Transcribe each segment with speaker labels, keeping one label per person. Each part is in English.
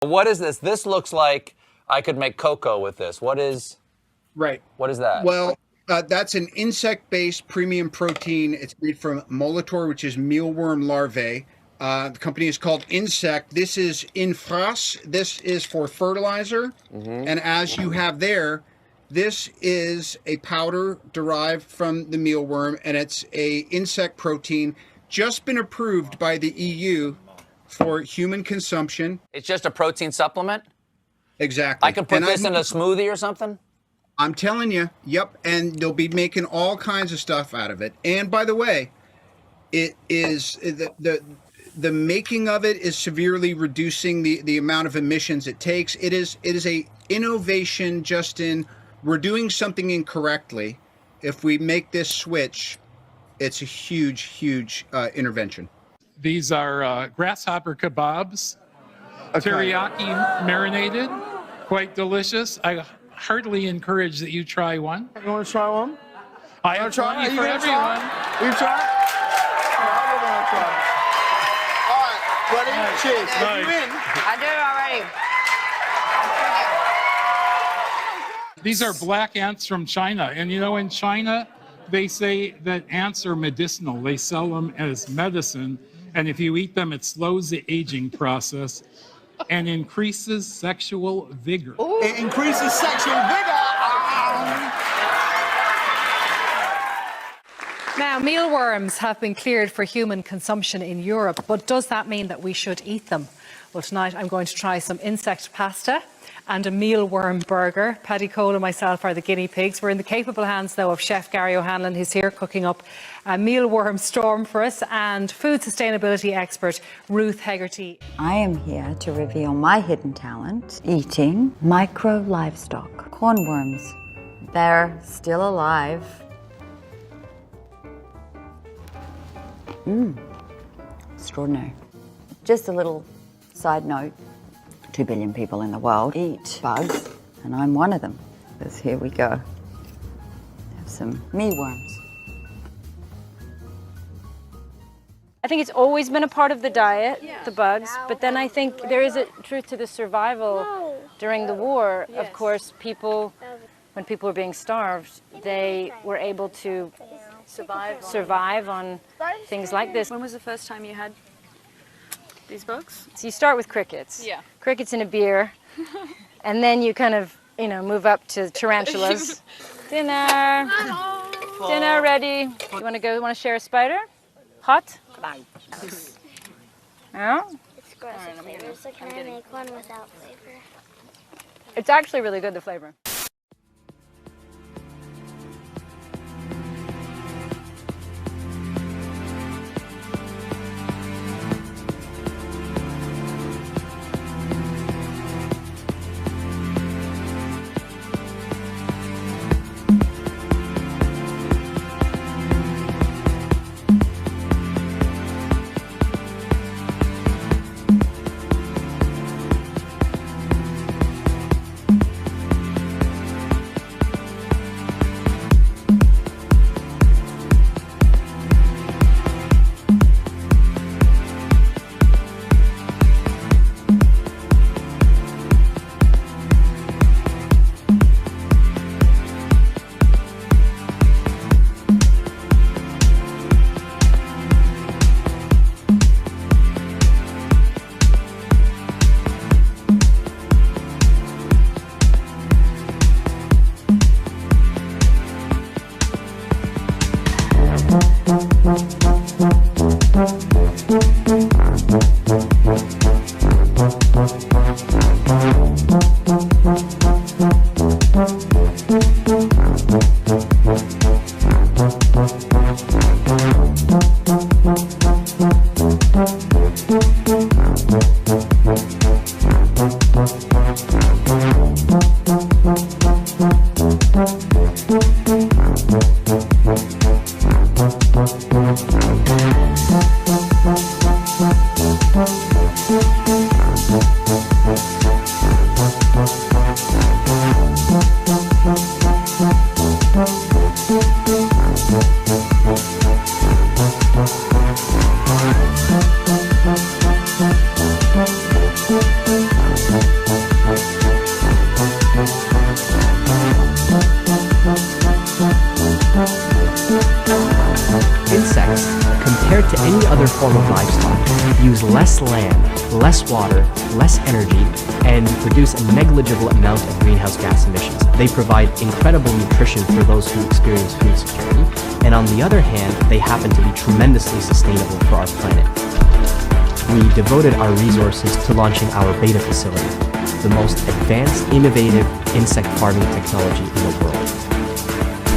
Speaker 1: What is this? This looks like I could make cocoa with this. What is that?
Speaker 2: Well, that's an insect-based premium protein. It's made from molitor, which is mealworm larvae. The company is called Insect. This is infras. This is for fertilizer. And as you have there, this is a powder derived from the mealworm, and it's a insect protein just been approved by the EU for human consumption.
Speaker 1: It's just a protein supplement?
Speaker 2: Exactly.
Speaker 1: I can put this in a smoothie or something?
Speaker 2: I'm telling you, yep. And they'll be making all kinds of stuff out of it. And by the way, it is the making of it is severely reducing the amount of emissions it takes. It is a innovation, Justin. We're doing something incorrectly. If we make this switch, it's a huge intervention.
Speaker 3: These are grasshopper kebabs, teriyaki marinated, quite delicious. I heartily encourage that you try one.
Speaker 4: You want to try one?
Speaker 3: I have plenty for everyone.
Speaker 4: You try? All right, ready? Cheers.
Speaker 3: Nice.
Speaker 4: You in?
Speaker 5: I did it already.
Speaker 3: These are black ants from China. And you know, in China, they say that ants are medicinal. They sell them as medicine. And if you eat them, it slows the aging process and increases sexual vigor.
Speaker 4: Ooh. It increases sexual vigor.
Speaker 6: Now, mealworms have been cleared for human consumption in Europe, but does that mean that we should eat them? Well, tonight I'm going to try some insect pasta and a mealworm burger. Paddy Cole and myself are the guinea pigs. We're in the capable hands, though, of Chef Gary O'Hanlon, who's here cooking up a mealworm storm for us, and food sustainability expert Ruth Hegarty.
Speaker 7: I am here to reveal my hidden talent, eating micro livestock, cornworms. They're still alive. Extraordinary. Just a little side note. 2 billion people in the world eat bugs, and I'm one of them. Because here we go. Have some mealworms.
Speaker 8: I think it's always been a part of the diet, the bugs, but then I think there is a truth to the survival during the war. Of course, when people were being starved, they were able to survive on things like this.
Speaker 5: When was the first time you had these bugs?
Speaker 8: So you start with crickets.
Speaker 5: Yeah.
Speaker 8: Crickets in a beer, and then you kind of, move up to tarantulas. Dinner.
Speaker 5: Hello.
Speaker 8: Dinner ready. You want to share a spider? Hot? Yeah?
Speaker 9: It's gross with flavor, so can I make one without flavor?
Speaker 8: It's actually really good, the flavor.
Speaker 10: any other form of livestock use less land, less water, less energy, and produce a negligible amount of greenhouse gas emissions. They provide incredible nutrition for those who experience food security, and on the other hand, they happen to be tremendously sustainable for our planet. We devoted our resources to launching our beta facility, the most advanced, innovative insect farming technology in the world.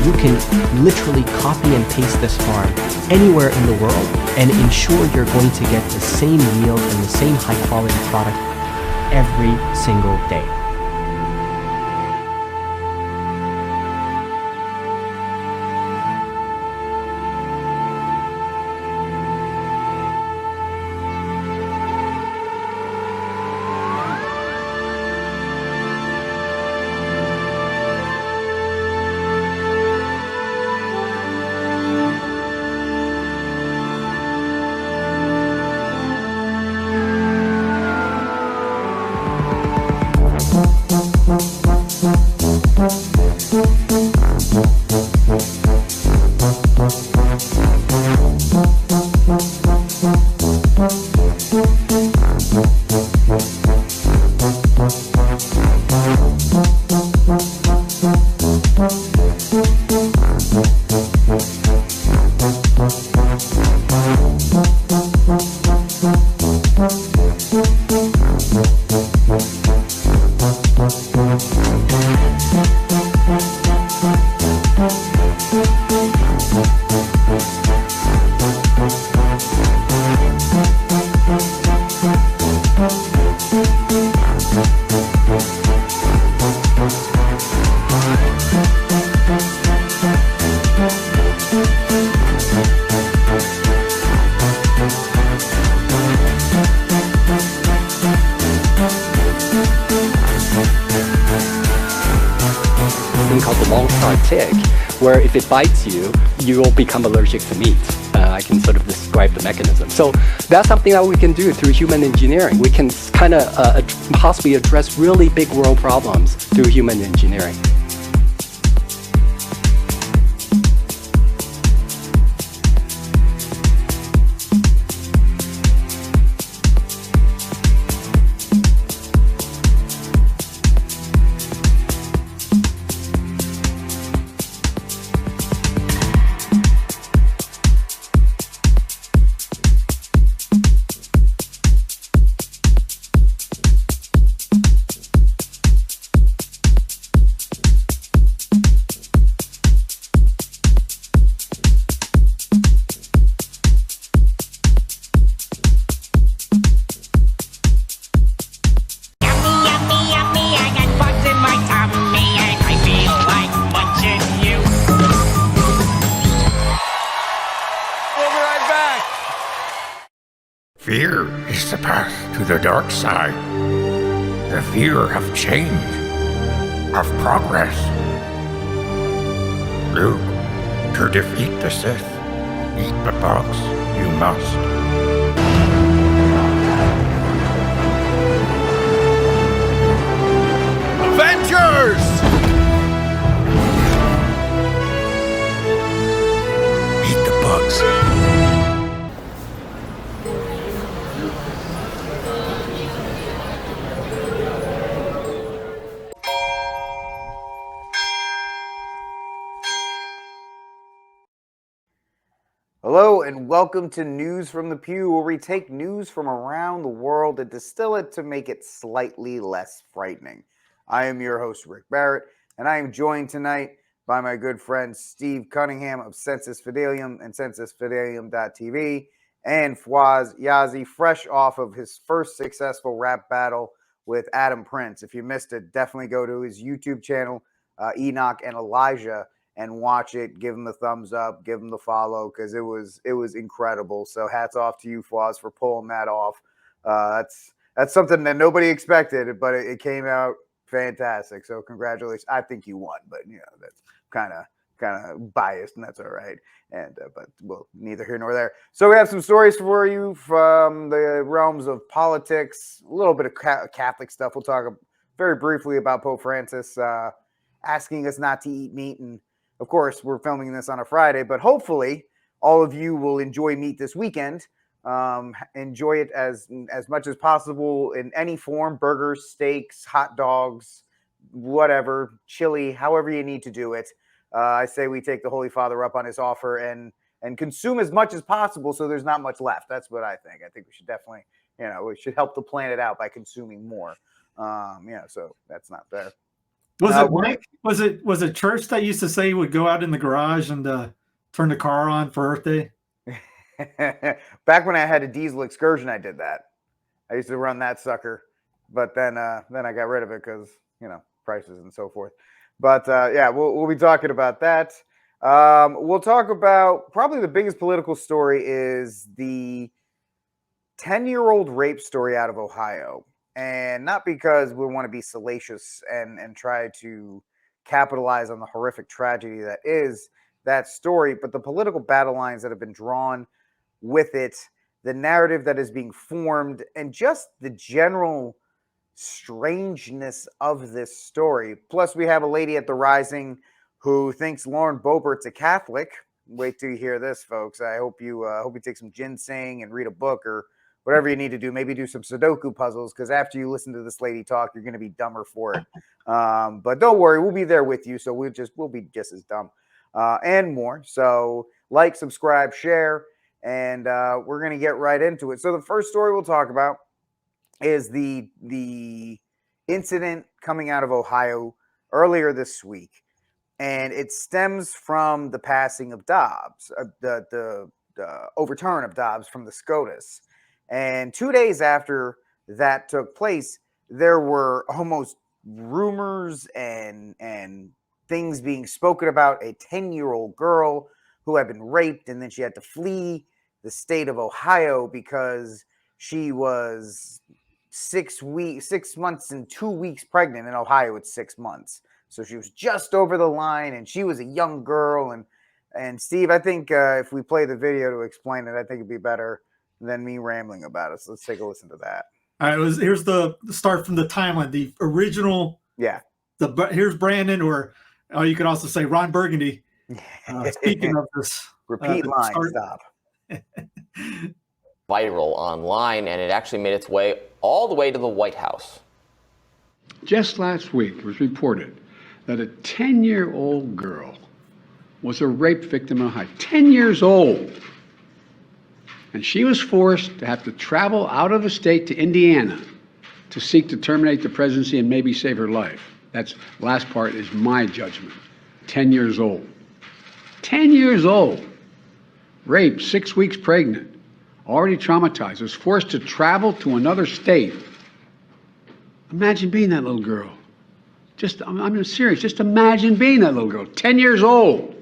Speaker 10: You can literally copy and paste this farm anywhere in the world and ensure you're going to get the same yield and the same high quality product every single day.
Speaker 11: Called the long-star tick, where if it bites you, you will become allergic to meat. I can sort of describe the mechanism. So that's something that we can do through human engineering. We can kind of possibly address really big world problems through human engineering.
Speaker 12: Fear is the path to the dark side. The fear of change, of progress. Luke, to defeat the Sith, eat the bugs, you must.
Speaker 4: Avengers!
Speaker 12: Eat the bugs.
Speaker 1: Hello and welcome to News from the Pew, where we take news from around the world and distill it to make it slightly less frightening. I am your host, Rick Barrett, and I am joined tonight by my good friend Steve Cunningham of Sensus Fidelium and sensusfidelium.tv, and Fawaz Yazi, fresh off of his first successful rap battle with Adam Prince. If you missed it, definitely go to his YouTube channel, Enoch and Elijah, and watch it. Give him the thumbs up, give him the follow, because it was incredible. So hats off to you, Fawaz, for pulling that off. That's something that nobody expected, but it came out fantastic. So congratulations. I think you won, but that's kind of biased, and that's all right. And but well, neither here nor there. So we have some stories for you from the realms of politics, a little bit of Catholic stuff. We'll talk very briefly about Pope Francis asking us not to eat meat, and of course, we're filming this on a Friday, but hopefully all of you will enjoy meat this weekend. Enjoy it as much as possible in any form: burgers, steaks, hot dogs, whatever, chili, however you need to do it. I say we take the Holy Father up on his offer and consume as much as possible so there's not much left. That's what I think. I think we should definitely, we should help the planet out by consuming more. So that's not fair.
Speaker 13: Was it church that used to say you would go out in the garage and turn the car on for Earth Day?
Speaker 1: Back when I had a diesel excursion, I did that. I used to run that sucker, but then I got rid of it because prices and so forth. But we'll be talking about that. We'll talk about probably the biggest political story is the 10-year-old rape story out of Ohio. And not because we want to be salacious and try to capitalize on the horrific tragedy that is that story, but the political battle lines that have been drawn with it, the narrative that is being formed, and just the general strangeness of this story. Plus, we have a lady at the Rising who thinks Lauren Boebert's a Catholic. Wait till you hear this, folks. I hope you take some ginseng and read a book or whatever you need to do. Maybe do some Sudoku puzzles, because after you listen to this lady talk, you're going to be dumber for it. But don't worry, we'll be there with you, so we'll be just as dumb and more. So like, subscribe, share, and we're going to get right into it. So the first story we'll talk about is the incident coming out of Ohio earlier this week, and it stems from the passing of Dobbs, the overturn of Dobbs from the SCOTUS. And 2 days after that took place, there were almost rumors and things being spoken about a 10-year-old girl who had been raped, and then she had to flee the state of Ohio because she was 6 months and 2 weeks pregnant. In Ohio, it's 6 months. So she was just over the line, and she was a young girl. And Steve, I think if we play the video to explain it, I think it'd be better than me rambling about it. So let's take a listen to that.
Speaker 13: All right, here's the start from the timeline. The original.
Speaker 1: Yeah.
Speaker 13: Here's Brandon, or you could also say Ron Burgundy. Speaking of this,
Speaker 1: repeat line. Stop.
Speaker 14: Viral online, and it actually made its way all the way to the White House.
Speaker 15: Just last week, it was reported that a 10-year-old girl was a rape victim in Ohio. 10 years old. And she was forced to have to travel out of the state to Indiana to seek to terminate the presidency and maybe save her life. That's last part is my judgment. 10 years old. 10 years old. Raped, 6 weeks pregnant, already traumatized, was forced to travel to another state. Imagine being that little girl. I'm serious, just imagine being that little girl, 10 years old.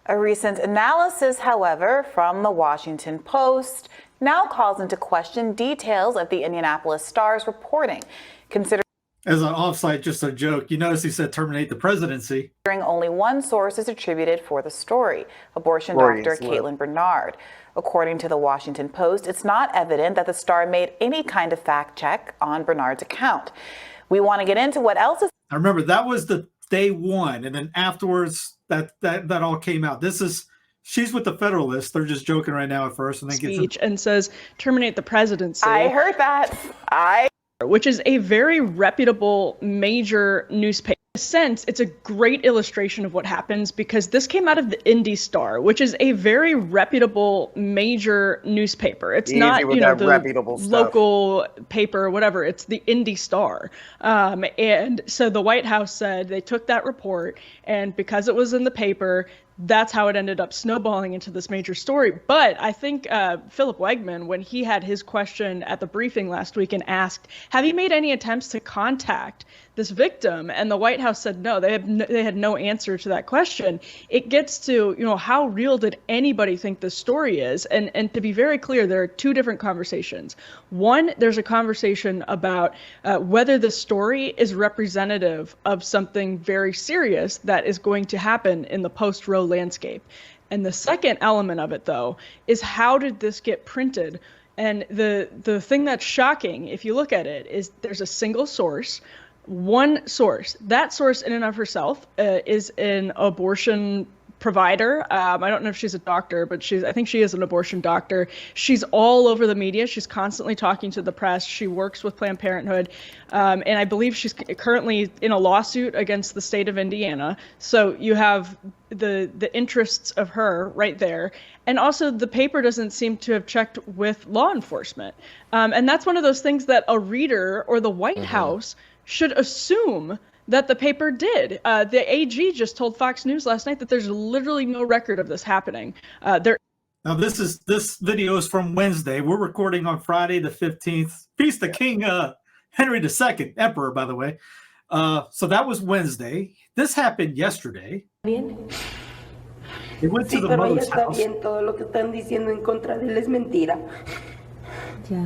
Speaker 16: A recent analysis, however, from the Washington Post now calls into question details of the Indianapolis Star's reporting. Considering
Speaker 13: as an offsite, just a joke, you notice he said terminate the presidency.
Speaker 16: Only one source is attributed for the story, abortion doctor Caitlin Bernard. According to the Washington Post, it's not evident that the Star made any kind of fact check on Bernard's account. We want to get into what else is.
Speaker 13: I remember that was the day one, and then afterwards that all came out. She's with the Federalist. They're just joking right now at first, and then
Speaker 17: speech and says terminate the presidency.
Speaker 16: I heard that.
Speaker 17: Which is a very reputable major newspaper. In a sense, it's a great illustration of what happens because this came out of the Indy Star, which is a very reputable major newspaper. It's not the local paper or whatever. It's the Indy Star. And so the White House said they took that report, and because it was in the paper, that's how it ended up snowballing into this major story. But I think Philip Wegman, when he had his question at the briefing last week and asked, have you made any attempts to contact this victim? And the White House said no, they had no answer to that question. It gets to, how real did anybody think this story is? And to be very clear, there are two different conversations. One, there's a conversation about whether the story is representative of something very serious that is going to happen in the post-Roe landscape. And the second element of it, though, is how did this get printed? And the thing that's shocking, if you look at it, is there's a single source, one source. That source in and of herself is an abortion provider. I don't know if she's a doctor, but I think she is an abortion doctor. She's all over the media. She's constantly talking to the press. She works with Planned Parenthood. And I believe she's currently in a lawsuit against the state of Indiana. So you have the interests of her right there. And also the paper doesn't seem to have checked with law enforcement. And that's one of those things that a reader or the White House should assume that the paper did. The AG just told Fox News last night that there's literally no record of this happening.
Speaker 13: Now this video is from Wednesday. We're recording on Friday the 15th. Feast of King Henry II, Emperor, by the way. So that was Wednesday. This happened yesterday. They went to the mother's house.
Speaker 18: Todo lo que están diciendo en contra de él es mentira.
Speaker 19: Ya.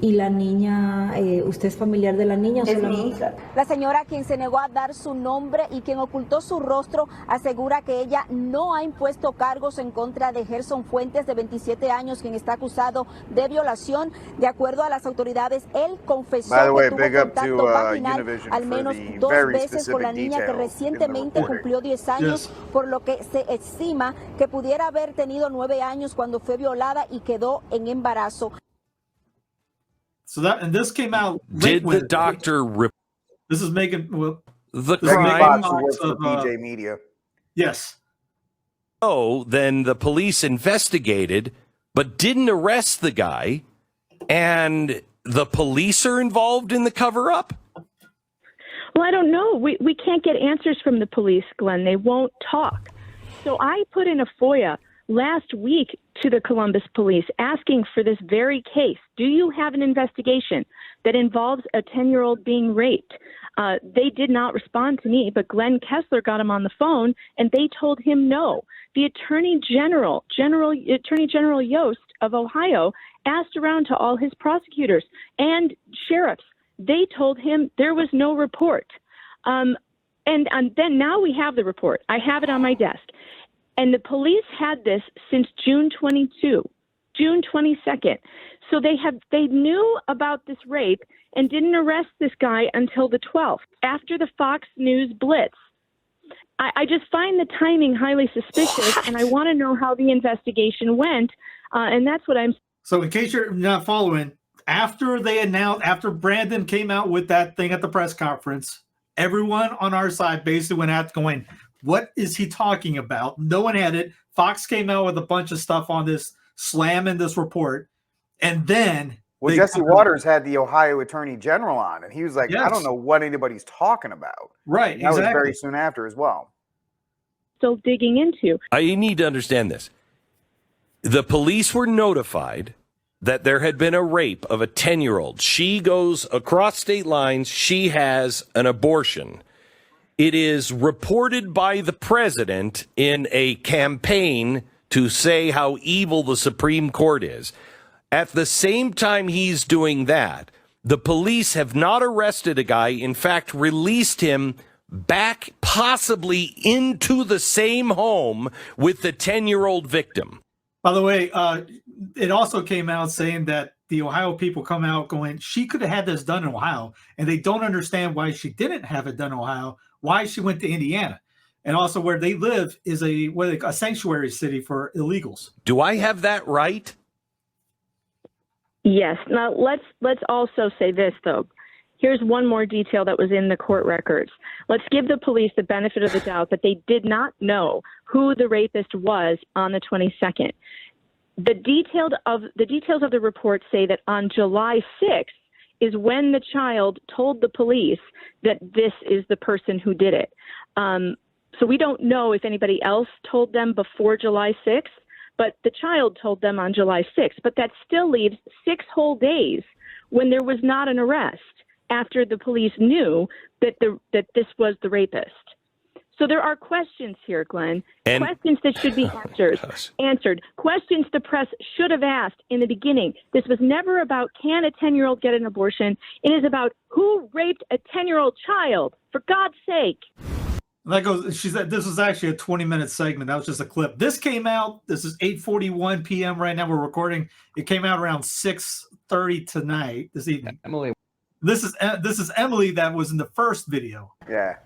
Speaker 19: ¿Y la niña, usted es familiar de la niña?
Speaker 18: Es mi hija.
Speaker 20: La señora, quien se negó a dar su nombre y quien ocultó su rostro, asegura que ella no ha impuesto cargos en contra de Gerson Fuentes, de 27 años, quien está acusado de violación. De acuerdo a las autoridades, él confesó que tuvo contacto vaginal al menos 2 veces con la niña, que recientemente cumplió 10 años, por lo que se estima que pudiera haber tenido 9 años cuando fue violada y quedó en embarazo.
Speaker 13: So this came out.
Speaker 4: Did the doctor
Speaker 13: This is making
Speaker 4: the
Speaker 1: crime of BJ Media?
Speaker 13: Yes.
Speaker 4: Oh, then the police investigated, but didn't arrest the guy, and the police are involved in the cover-up?
Speaker 21: Well, I don't know. We can't get answers from the police, Glenn. They won't talk. So I put in a FOIA last week to the Columbus police asking for this very case. Do you have an investigation that involves a 10-year-old being raped? They did not respond to me, but Glenn Kessler got him on the phone, and they told him no. The Attorney General Yost of Ohio asked around to all his prosecutors and sheriffs. They told him there was no report. And then now we have the report. I have it on my desk. And the police had this since June 22nd. So they knew about this rape and didn't arrest this guy until the 12th, after the Fox News blitz. I just find the timing highly suspicious, and I want to know how the investigation went. And that's what I'm.
Speaker 13: So in case you're not following, after Brandon came out with that thing at the press conference, everyone on our side basically went out going, what is he talking about? No one had it. Fox came out with a bunch of stuff on this, slamming this report. And then...
Speaker 1: Well, Jesse Waters had the Ohio Attorney General on, and he was like, I don't know what anybody's talking about.
Speaker 13: Right,
Speaker 1: that was very soon after as well.
Speaker 21: Still digging into.
Speaker 4: I need to understand this. The police were notified that there had been a rape of a 10-year-old. She goes across state lines. She has an abortion. It is reported by the president in a campaign to say how evil the Supreme Court is. At the same time he's doing that, the police have not arrested a guy, in fact, released him back possibly into the same home with the 10-year-old victim.
Speaker 13: By the way, it also came out saying that the Ohio people come out going, she could have had this done in Ohio, and they don't understand why she didn't have it done in Ohio, why she went to Indiana. And also where they live is a sanctuary city for illegals.
Speaker 4: Do I have that right?
Speaker 21: Yes. Now, let's also say this, though. Here's one more detail that was in the court records. Let's give the police the benefit of the doubt that they did not know who the rapist was on the 22nd. The details of the report say that on July 6th is when the child told the police that this is the person who did it. So we don't know if anybody else told them before July 6th, but the child told them on July 6th. But that still leaves 6 whole days when there was not an arrest after the police knew that this was the rapist. So there are questions here, Glenn, questions that should be answered, questions the press should have asked in the beginning. This was never about, can a 10-year-old get an abortion? It is about who raped a 10-year-old child, for God's sake.
Speaker 13: That goes. She said this was actually a 20-minute segment. That was just a clip. This came out. This is 8:41 p.m. right now. We're recording. It came out around 6:30 tonight, this evening.
Speaker 11: Emily.
Speaker 13: This is Emily that was in the first video.
Speaker 1: Yeah.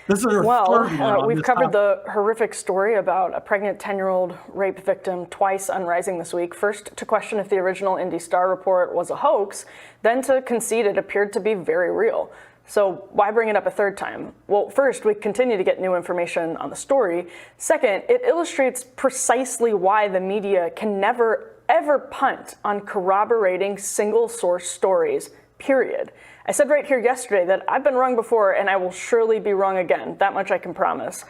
Speaker 13: This is our
Speaker 5: Well,
Speaker 13: third one on
Speaker 5: we've
Speaker 13: this
Speaker 5: covered
Speaker 13: topic.
Speaker 5: the horrific story about a pregnant 10-year-old rape victim twice on Rising this week. First, to question if the original Indy Star report was a hoax, then to concede it appeared to be very real. So why bring it up a third time? Well, first, we continue to get new information on the story. Second, it illustrates precisely why the media can never, ever punt on corroborating single-source stories, period. I said right here yesterday that I've been wrong before and I will surely be wrong again. That much I can promise.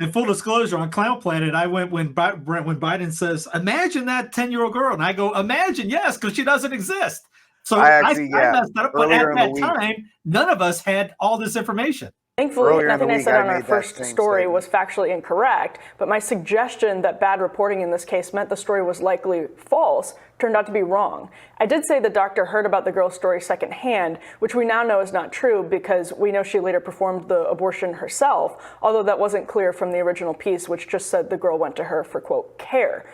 Speaker 13: In full disclosure, on Clown Planet, I went when Biden says, imagine that 10-year-old girl. And I go, imagine, yes, because she doesn't exist. So I messed that up. But at that time, none of us had all this information.
Speaker 5: Thankfully, nothing I said on our first story was factually incorrect, but my suggestion that bad reporting in this case meant the story was likely false turned out to be wrong. I did say the doctor heard about the girl's story secondhand, which we now know is not true because we know she later performed the abortion herself, although that wasn't clear from the original piece, which just said the girl went to her for, quote, care.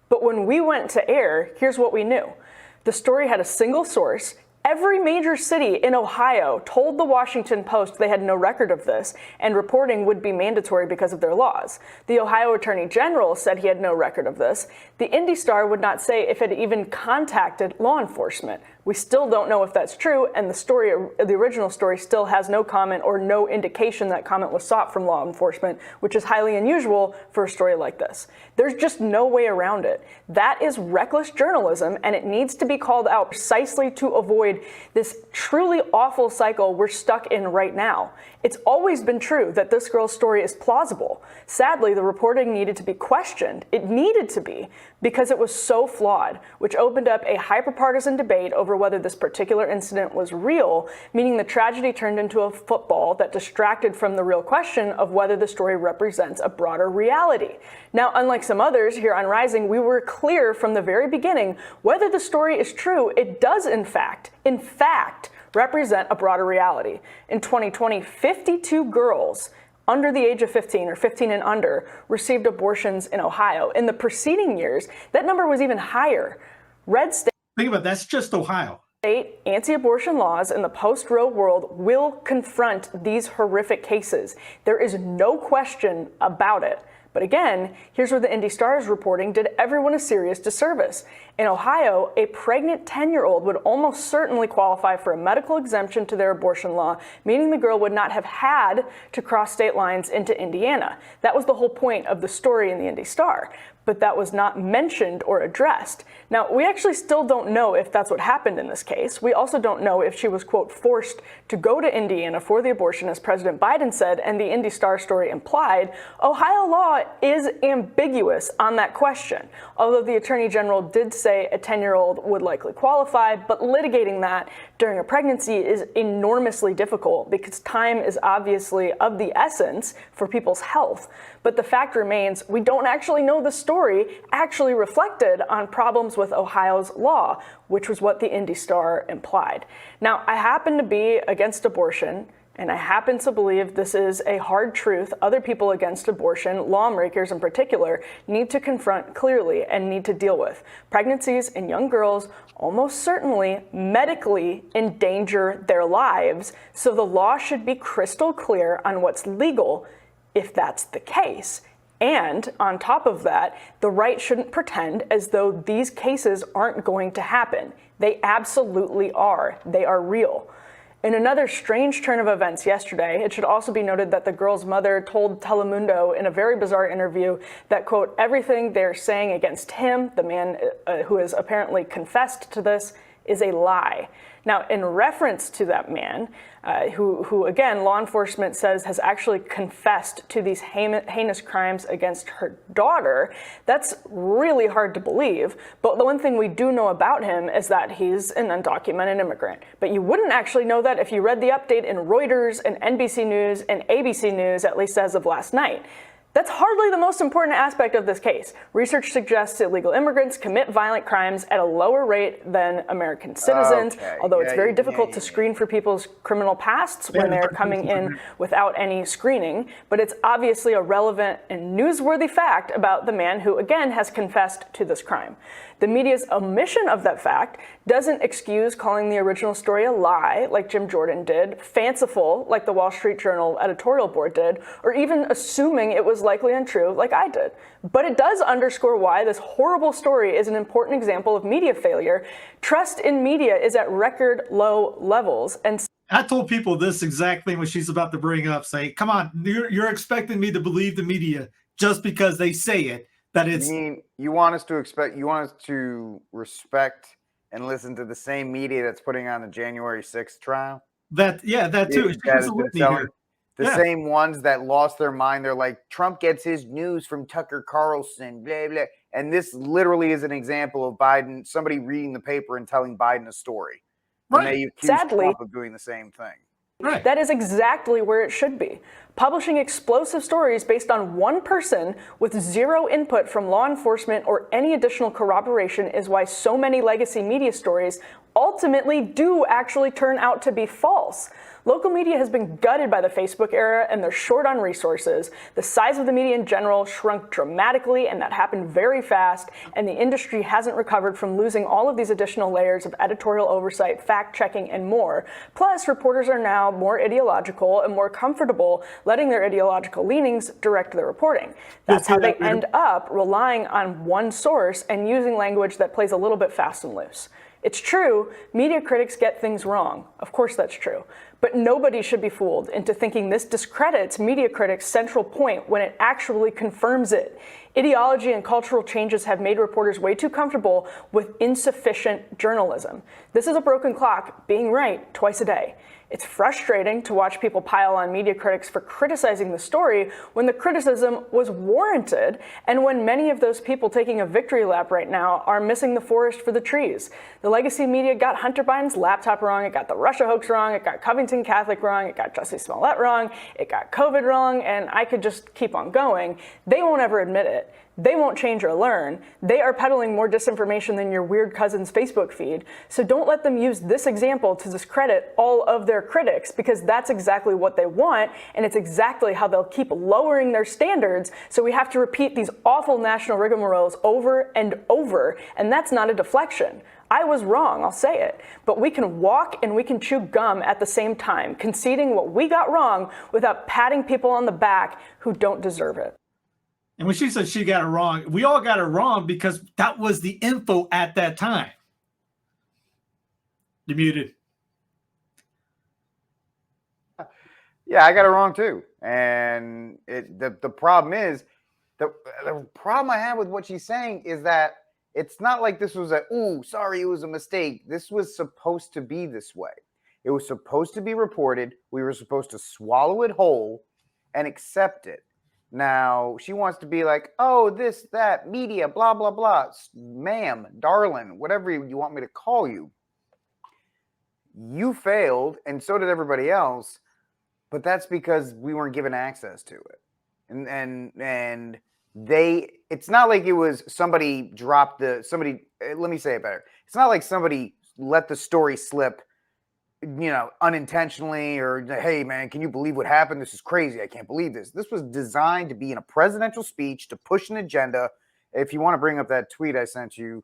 Speaker 5: But when we went to air, here's what we knew. The story had a single source. Every major city in Ohio told the Washington Post they had no record of this, and reporting would be mandatory because of their laws. The Ohio Attorney General said he had no record of this. The Indy Star would not say if it even contacted law enforcement. We still don't know if that's true, and the original story still has no comment or no indication that comment was sought from law enforcement, which is highly unusual for a story like this. There's just no way around it. That is reckless journalism, and it needs to be called out precisely to avoid this truly awful cycle we're stuck in right now. It's always been true that this girl's story is plausible. Sadly, the reporting needed to be questioned. It needed to be because it was so flawed, which opened up a hyper-partisan debate over whether this particular incident was real, meaning the tragedy turned into a football that distracted from the real question of whether the story represents a broader reality. Now, unlike some others here on Rising, we were clear from the very beginning whether the story is true, it does in fact, represent a broader reality. In 2020, 52 girls under the age of 15 or 15 and under received abortions in Ohio. In the preceding years, that number was even higher. Red state.
Speaker 13: Think about it, that's just Ohio.
Speaker 5: State anti-abortion laws in the post-Roe world will confront these horrific cases. There is no question about it. But again, here's where the Indy Star is reporting did everyone a serious disservice. In Ohio, a pregnant 10-year-old would almost certainly qualify for a medical exemption to their abortion law, meaning the girl would not have had to cross state lines into Indiana. That was the whole point of the story in the Indy Star, but that was not mentioned or addressed. Now, we actually still don't know if that's what happened in this case. We also don't know if she was, quote, forced to go to Indiana for the abortion, as President Biden said, and the Indy Star story implied. Ohio law is ambiguous on that question, although the Attorney General did say a 10-year-old would likely qualify, but litigating that during a pregnancy is enormously difficult because time is obviously of the essence for people's health. But the fact remains, we don't actually know the story actually reflected on problems with Ohio's law, which was what the Indy Star implied. Now, I happen to be against abortion, and I happen to believe this is a hard truth other people against abortion, lawmakers in particular, need to confront clearly and need to deal with. Pregnancies in young girls almost certainly medically endanger their lives, so the law should be crystal clear on what's legal if that's the case. And on top of that, the right shouldn't pretend as though these cases aren't going to happen. They absolutely are. They are real. In another strange turn of events yesterday, it should also be noted that the girl's mother told Telemundo in a very bizarre interview that, quote, everything they're saying against him, the man who has apparently confessed to this, is a lie. Now, in reference to that man, who again, law enforcement says has actually confessed to these heinous crimes against her daughter, that's really hard to believe. But the one thing we do know about him is that he's an undocumented immigrant. But you wouldn't actually know that if you read the update in Reuters and NBC News and ABC News, at least as of last night. That's hardly the most important aspect of this case. Research suggests illegal immigrants commit violent crimes at a lower rate than American citizens, although it's very difficult to screen for people's criminal pasts when they're coming in without any screening. But it's obviously a relevant and newsworthy fact about the man who, again, has confessed to this crime. The media's omission of that fact doesn't excuse calling the original story a lie, like Jim Jordan did, fanciful, like the Wall Street Journal editorial board did, or even assuming it was likely untrue, like I did. But it does underscore why this horrible story is an important example of media failure. Trust in media is at record low levels. And
Speaker 13: I told people this exactly when she's about to bring up, say, come on, you're expecting me to believe the media just because they say it. That it's.
Speaker 1: You mean you want us to respect and listen to the same media that's putting on the January 6th trial?
Speaker 13: That too.
Speaker 1: The same ones that lost their mind. They're like, Trump gets his news from Tucker Carlson, blah, blah. And this literally is an example of Biden, somebody reading the paper and telling Biden a story. And they accuse Trump of doing the same thing.
Speaker 5: Right. That is exactly where it should be. Publishing explosive stories based on one person with zero input from law enforcement or any additional corroboration is why so many legacy media stories ultimately do actually turn out to be false. Local media has been gutted by the Facebook era, and they're short on resources. The size of the media in general shrunk dramatically, and that happened very fast, and the industry hasn't recovered from losing all of these additional layers of editorial oversight, fact-checking, and more. Plus, reporters are now more ideological and more comfortable letting their ideological leanings direct their reporting. That's how they end up relying on one source and using language that plays a little bit fast and loose. It's true, media critics get things wrong. Of course that's true. But nobody should be fooled into thinking this discredits media critics' central point when it actually confirms it. Ideology and cultural changes have made reporters way too comfortable with insufficient journalism. This is a broken clock, being right twice a day. It's frustrating to watch people pile on media critics for criticizing the story when the criticism was warranted, and when many of those people taking a victory lap right now are missing the forest for the trees. The legacy media got Hunter Biden's laptop wrong, it got the Russia hoax wrong, it got Covington Catholic wrong, it got Jussie Smollett wrong, it got COVID wrong, and I could just keep on going. They won't ever admit it. They won't change or learn. They are peddling more disinformation than your weird cousin's Facebook feed. So don't let them use this example to discredit all of their critics, because that's exactly what they want, and it's exactly how they'll keep lowering their standards, so we have to repeat these awful national rigmaroles over and over, and that's not a deflection. I was wrong, I'll say it, but we can walk and we can chew gum at the same time, conceding what we got wrong without patting people on the back who don't deserve it.
Speaker 13: And when she said she got it wrong, we all got it wrong because that was the info at that time. You're muted.
Speaker 1: Yeah, I got it wrong too. And the problem is, the problem I have with what she's saying is that it's not like this was ooh, sorry, it was a mistake. This was supposed to be this way. It was supposed to be reported. We were supposed to swallow it whole and accept it. Now, she wants to be like, oh, this, that, media, blah, blah, blah. Ma'am, darling, whatever you want me to call you. You failed, and so did everybody else, but that's because we weren't given access to it. And it's not like it was somebody let me say it better. It's not like somebody let the story slip, unintentionally, or, hey, man, can you believe what happened? This is crazy. I can't believe this. This was designed to be in a presidential speech to push an agenda. If you want to bring up that tweet I sent you,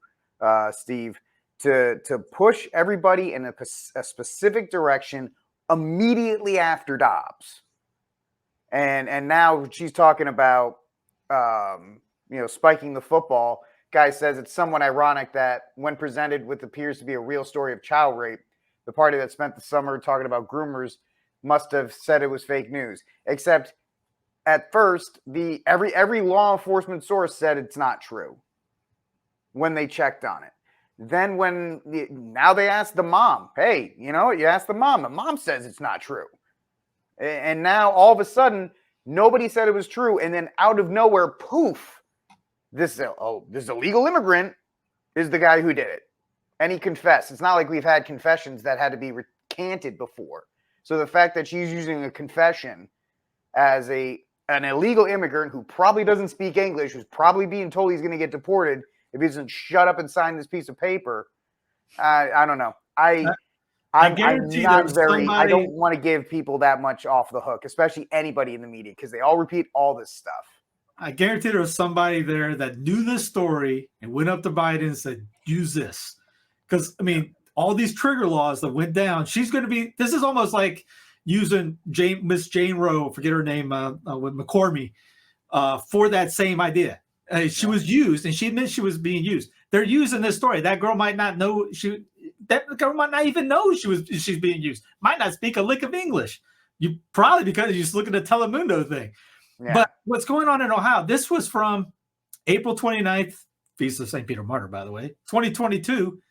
Speaker 1: Steve, to push everybody in a specific direction immediately after Dobbs. And now she's talking about, spiking the football. Guy says it's somewhat ironic that when presented with appears to be a real story of child rape, the party that spent the summer talking about groomers must have said it was fake news. Except at first, every law enforcement source said it's not true when they checked on it. Then now they asked the mom, hey, you ask the mom. The mom says it's not true. And now all of a sudden, nobody said it was true. And then out of nowhere, poof, this illegal immigrant is the guy who did it. And he confessed. It's not like we've had confessions that had to be recanted before. So the fact that she's using a confession as an illegal immigrant who probably doesn't speak English, who's probably being told he's going to get deported if he doesn't shut up and sign this piece of paper, I don't know. I don't want to give people that much off the hook, especially anybody in the media, because they all repeat all this stuff.
Speaker 13: I guarantee there was somebody there that knew this story and went up to Biden and said, use this. Because, I mean, all these trigger laws that went down, she's going to be, this is almost like using Miss Jane Roe, forget her name, with McCormick, for that same idea. She was used, and she admits she was being used. They're using this story. That girl might not know, that girl might not even know she's being used. Might not speak a lick of English. You probably because you just look at the Telemundo thing. Yeah. But what's going on in Ohio, this was from April 29th, Feast of St. Peter Martyr, by the way, 2022,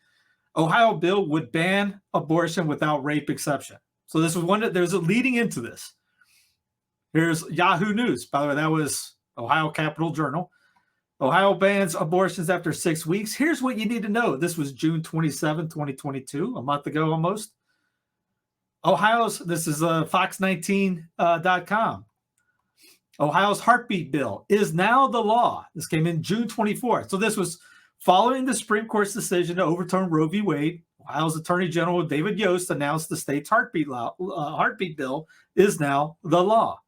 Speaker 13: Ohio bill would ban abortion without rape exception. So this was there's a leading into this. Here's Yahoo News. By the way, that was Ohio Capital Journal. Ohio bans abortions after 6 weeks. Here's what you need to know. This was June 27, 2022, a month ago almost. This is Fox19.com. Ohio's heartbeat bill is now the law. This came in June 24th. So this was following the Supreme Court's decision to overturn Roe v. Wade. Ohio's Attorney General David Yost announced the state's heartbeat bill is now the law.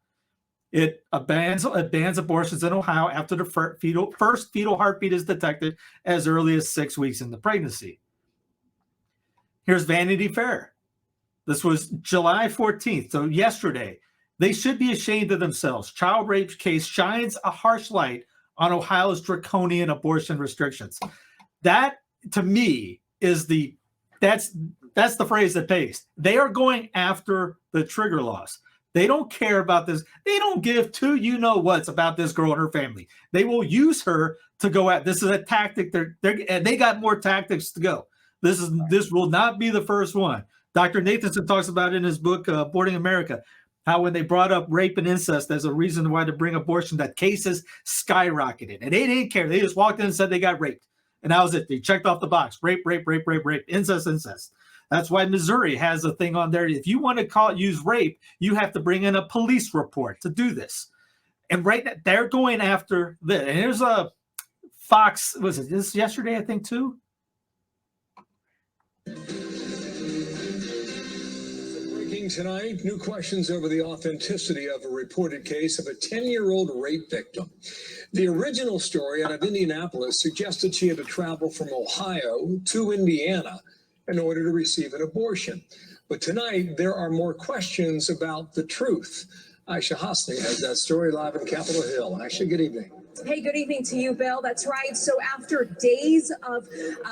Speaker 13: It bans abortions in Ohio after the first fetal heartbeat is detected as early as 6 weeks in the pregnancy. Here's Vanity Fair. This was July 14th, so yesterday. They should be ashamed of themselves. Child rape case shines a harsh light on Ohio's draconian abortion restrictions. That, to me, is that's the phrase that pays. They are going after the trigger laws. They don't care about this. They don't give two you-know-whats about this girl and her family. They will use her to go at. This is a tactic. They got more tactics to go. This will not be the first one. Dr. Nathanson talks about in his book, Aborting America, how when they brought up rape and incest as a reason why to bring abortion, that cases skyrocketed. And they didn't care. They just walked in and said they got raped. And that was it. They checked off the box. Rape, incest. That's why Missouri has a thing on there. If you want to use rape, you have to bring in a police report to do this. And right now, they're going after this. And here's a Fox, was it this yesterday, I think, too?
Speaker 2: Tonight, new questions over the authenticity of a reported case of a 10-year-old rape victim. The original story out of Indianapolis suggested she had to travel from Ohio to Indiana in order to receive an abortion. But tonight, there are more questions about the truth. Aisha Hosni has that story live in Capitol Hill. Aisha, good evening.
Speaker 22: Hey, good evening to you, Bill. That's right. So after days of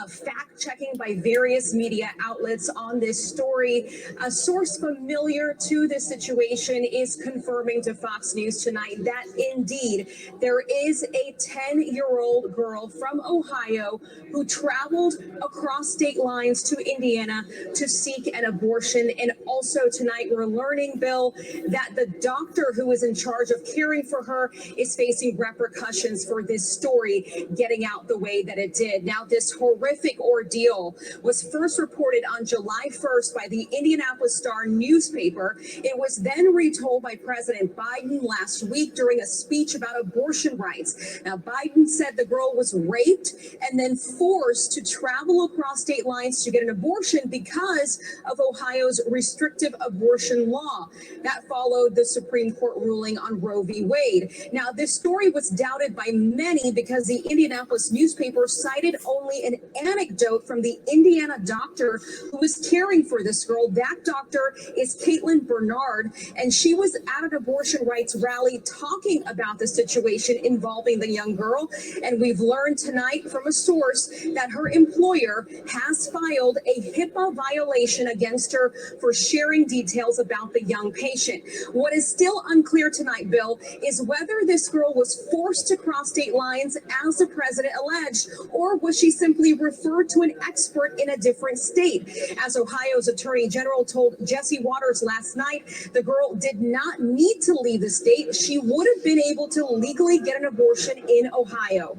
Speaker 22: fact-checking by various media outlets on this story, a source familiar to this situation is confirming to Fox News tonight that indeed there is a 10-year-old girl from Ohio who traveled across state lines to Indiana to seek an abortion. And also tonight we're learning, Bill, that the doctor who is in charge of caring for her is facing repercussions for this story getting out the way that it did. Now, this horrific ordeal was first reported on July 1st by the Indianapolis Star newspaper. It was then retold by President Biden last week during a speech about abortion rights. Now, Biden said the girl was raped and then forced to travel across state lines to get an abortion because of Ohio's restrictive abortion law. That followed the Supreme Court ruling on Roe v. Wade. Now, this story was doubted by many because the Indianapolis newspaper cited only an anecdote from the Indiana doctor who was caring for this girl. That doctor is Caitlin Bernard, and she was at an abortion rights rally talking about the situation involving the young girl. And we've learned tonight from a source that her employer has filed a HIPAA violation against her for sharing details about the young patient. What is still unclear tonight, Bill, is whether this girl was forced to cross state lines as the president alleged, or was she simply referred to an expert in a different state? As Ohio's Attorney General told Jesse Waters last night, the girl did not need to leave the state. She would have been able to legally get an abortion in Ohio.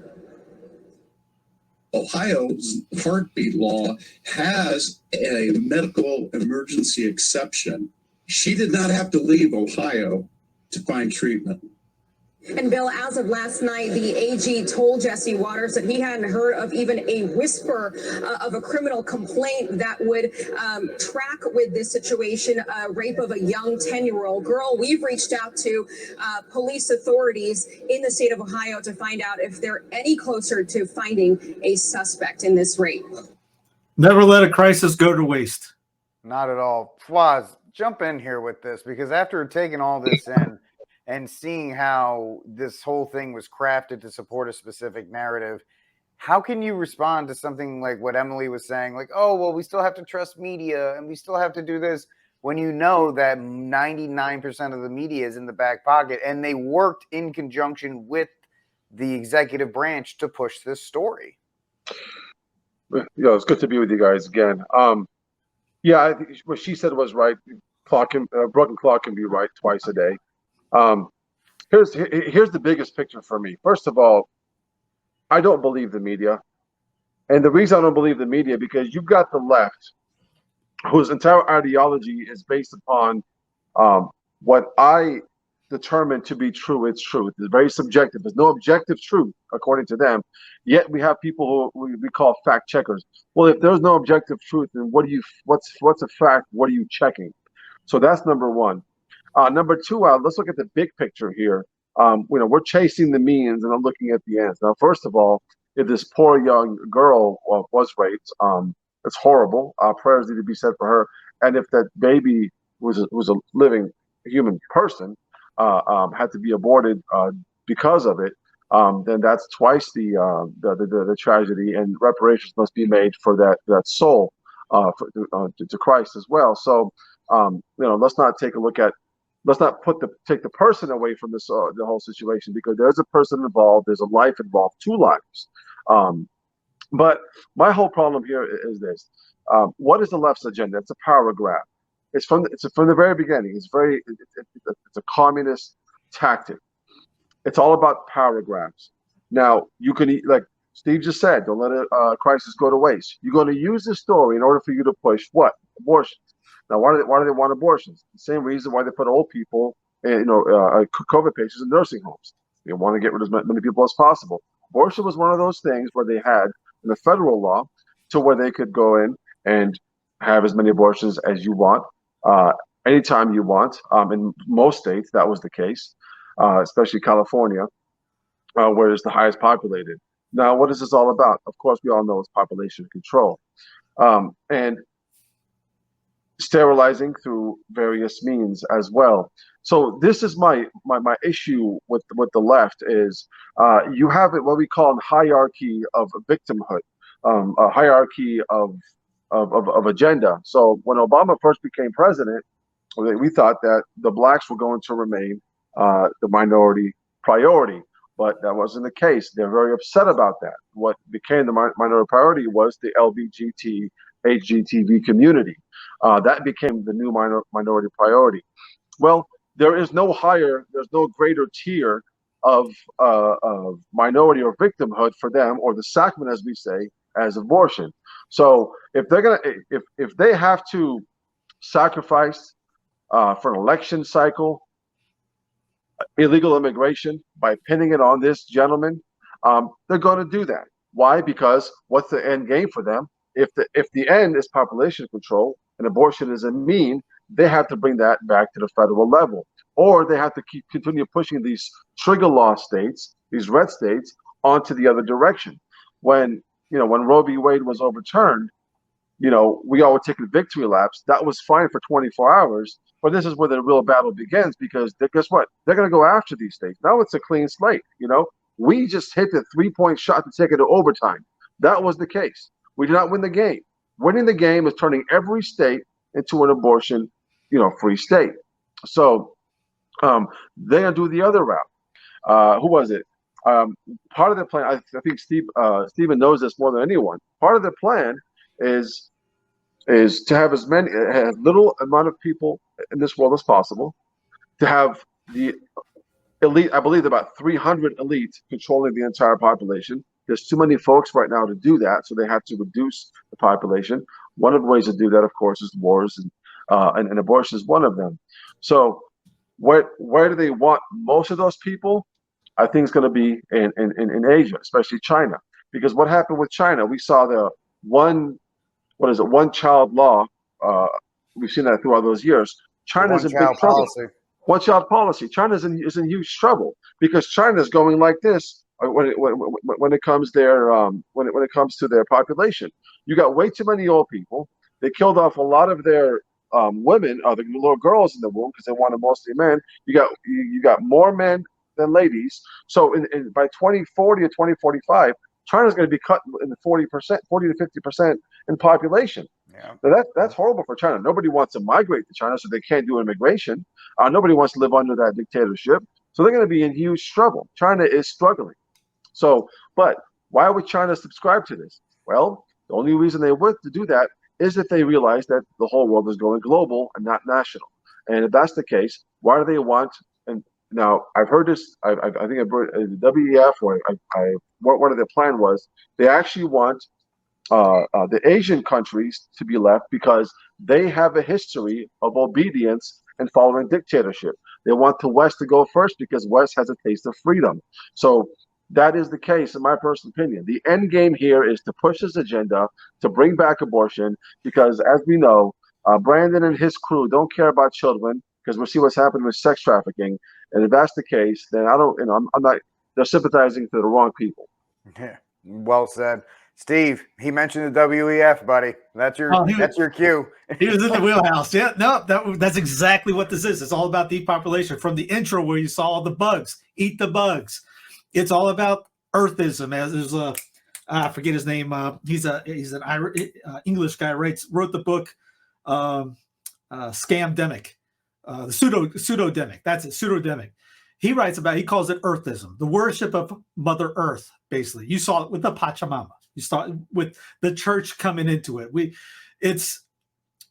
Speaker 23: Ohio's heartbeat law has a medical emergency exception. She did not have to leave Ohio to find treatment.
Speaker 22: And Bill, as of last night, the AG told Jesse Waters that he hadn't heard of even a whisper of a criminal complaint that would track with this situation, rape of a young 10-year-old girl. We've reached out to police authorities in the state of Ohio to find out if they're any closer to finding a suspect in this rape.
Speaker 13: Never let a crisis go to waste.
Speaker 1: Not at all. Flaz, jump in here with this, because after taking all this in and seeing how this whole thing was crafted to support a specific narrative, how can you respond to something like what Emily was saying, like, oh, well, we still have to trust media and we still have to do this, when you know that 99% of the media is in the back pocket and they worked in conjunction with the executive branch to push this story?
Speaker 3: Yeah, it's good to be with you guys again. Yeah, I think what she said was right. Broken clock can be right twice a day. Here's the biggest picture for me. First of all, I don't believe the media, and the reason I don't believe the media, because you've got the left, whose entire ideology is based upon what I determine to be true. It's truth. It's very subjective. There's no objective truth according to them. Yet we have people who we call fact checkers. Well, if there's no objective truth, then what's a fact? What are you checking? So that's number one. Number two, let's look at the big picture here. We're chasing the means, and I'm looking at the ends. Now, first of all, if this poor young girl was raped, it's horrible. Prayers need to be said for her. And if that baby was a living human person, had to be aborted because of it, then that's twice the tragedy, and reparations must be made for that soul to Christ as well. So let's not take a look at. Let's not take the person away from this the whole situation, because there's a person involved, there's a life involved, two lives. But my whole problem here is this: what is the left's agenda? It's a power grab. It's from the very beginning. It's a communist tactic. It's all about power grabs. Now you can, like Steve just said, don't let a crisis go to waste. You're going to use this story in order for you to push what? Abortions. Now, why do they want abortions? The same reason why they put old people, COVID patients in nursing homes. They want to get rid of as many people as possible. Abortion was one of those things where they had in the federal law to where they could go in and have as many abortions as you want, anytime you want. In most states, that was the case, especially California, where it's the highest populated. Now, what is this all about? Of course, we all know it's population control. And sterilizing through various means as well. So this is my issue with the left is you have what we call a hierarchy of victimhood, a hierarchy of agenda. So when Obama first became president, we thought that the blacks were going to remain the minority priority, but that wasn't the case. They're very upset about that. What became the minority priority was the LGBT, HGTV community. That became the new minority priority. Well, there's no greater tier of minority or victimhood for them, or the sacrament, as we say, as abortion. So if they have to sacrifice for an election cycle, illegal immigration, by pinning it on this gentleman, they're going to do that. Why? Because what's the end game for them? If the end is population control and abortion is a mean, they have to bring that back to the federal level, or they have to continue pushing these trigger law states, these red states, onto the other direction. When Roe v. Wade was overturned, we all were taking victory laps. That was fine for 24 hours, but this is where the real battle begins, because guess what? They're going to go after these states. Now it's a clean slate. We just hit the 3-point shot to take it to overtime. That was the case. We did not win the game. Winning the game is turning every state into an abortion, free state. So they're gonna do the other route. Who was it? Part of the plan, I think Stephen knows this more than anyone. Part of the plan is to have as little amount of people in this world as possible, to have the elite, I believe about 300 elites controlling the entire population. There's too many folks right now to do that, so they have to reduce the population. One of the ways to do that, of course, is wars, and abortion is one of them. So where do they want most of those people? I think it's going to be in Asia, especially China. Because what happened with China, we saw the one child law. We've seen that throughout those years. China's in big trouble. One child policy. China's is in huge trouble because China's going like this when it comes when it comes to their population. You got way too many old people. They killed off a lot of their women, the little girls in the womb because they wanted mostly men. You got more men than ladies. So by 2040 or 2045, China's going to be cut in the 40% to 50% in population.
Speaker 1: Yeah.
Speaker 3: Now that's horrible for China. Nobody wants to migrate to China, so they can't do immigration. Nobody wants to live under that dictatorship. So they're going to be in huge trouble. China is struggling. So, but why would China subscribe to this? Well, the only reason they would to do that is that they realize that the whole world is going global and not national. And if that's the case, why do they want? And now I've heard this. I think I brought the WEF, or what one of their plan was. They actually want the Asian countries to be left because they have a history of obedience and following dictatorship. They want the West to go first because West has a taste of freedom. So that is the case, in my personal opinion. The end game here is to push this agenda to bring back abortion because, as we know, Brandon and his crew don't care about children because we'll see what's happening with sex trafficking. And if that's the case, then I'm not. They're sympathizing to the wrong people.
Speaker 1: Yeah, well said. Steve, he mentioned the WEF, buddy. That's your cue.
Speaker 13: He was in the wheelhouse. Yeah, no, that's exactly what this is. It's all about depopulation. From the intro where you saw all the bugs, eat the bugs. It's all about Earthism. As there's I forget his name. He's an English guy. Wrote the book Scamdemic, the pseudodemic. That's it, pseudodemic. He calls it Earthism, the worship of Mother Earth. Basically, you saw it with the Pachamama. You saw it with the church coming into it. It's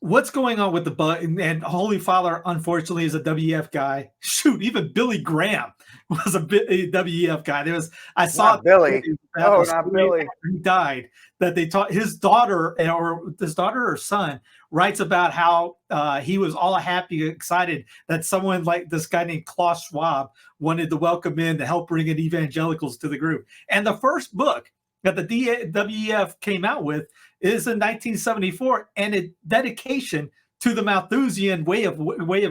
Speaker 13: what's going on with the bug. And Holy Father, unfortunately, is a WEF guy. Shoot, even Billy Graham was a WEF guy. I saw
Speaker 1: Billy. Oh, not Billy.
Speaker 13: He died. That they taught his daughter or son writes about how he was all happy, excited that someone like this guy named Klaus Schwab wanted to welcome in to help bring in evangelicals to the group. And the first book that the WEF came out with is in 1974, and a dedication to the Malthusian way of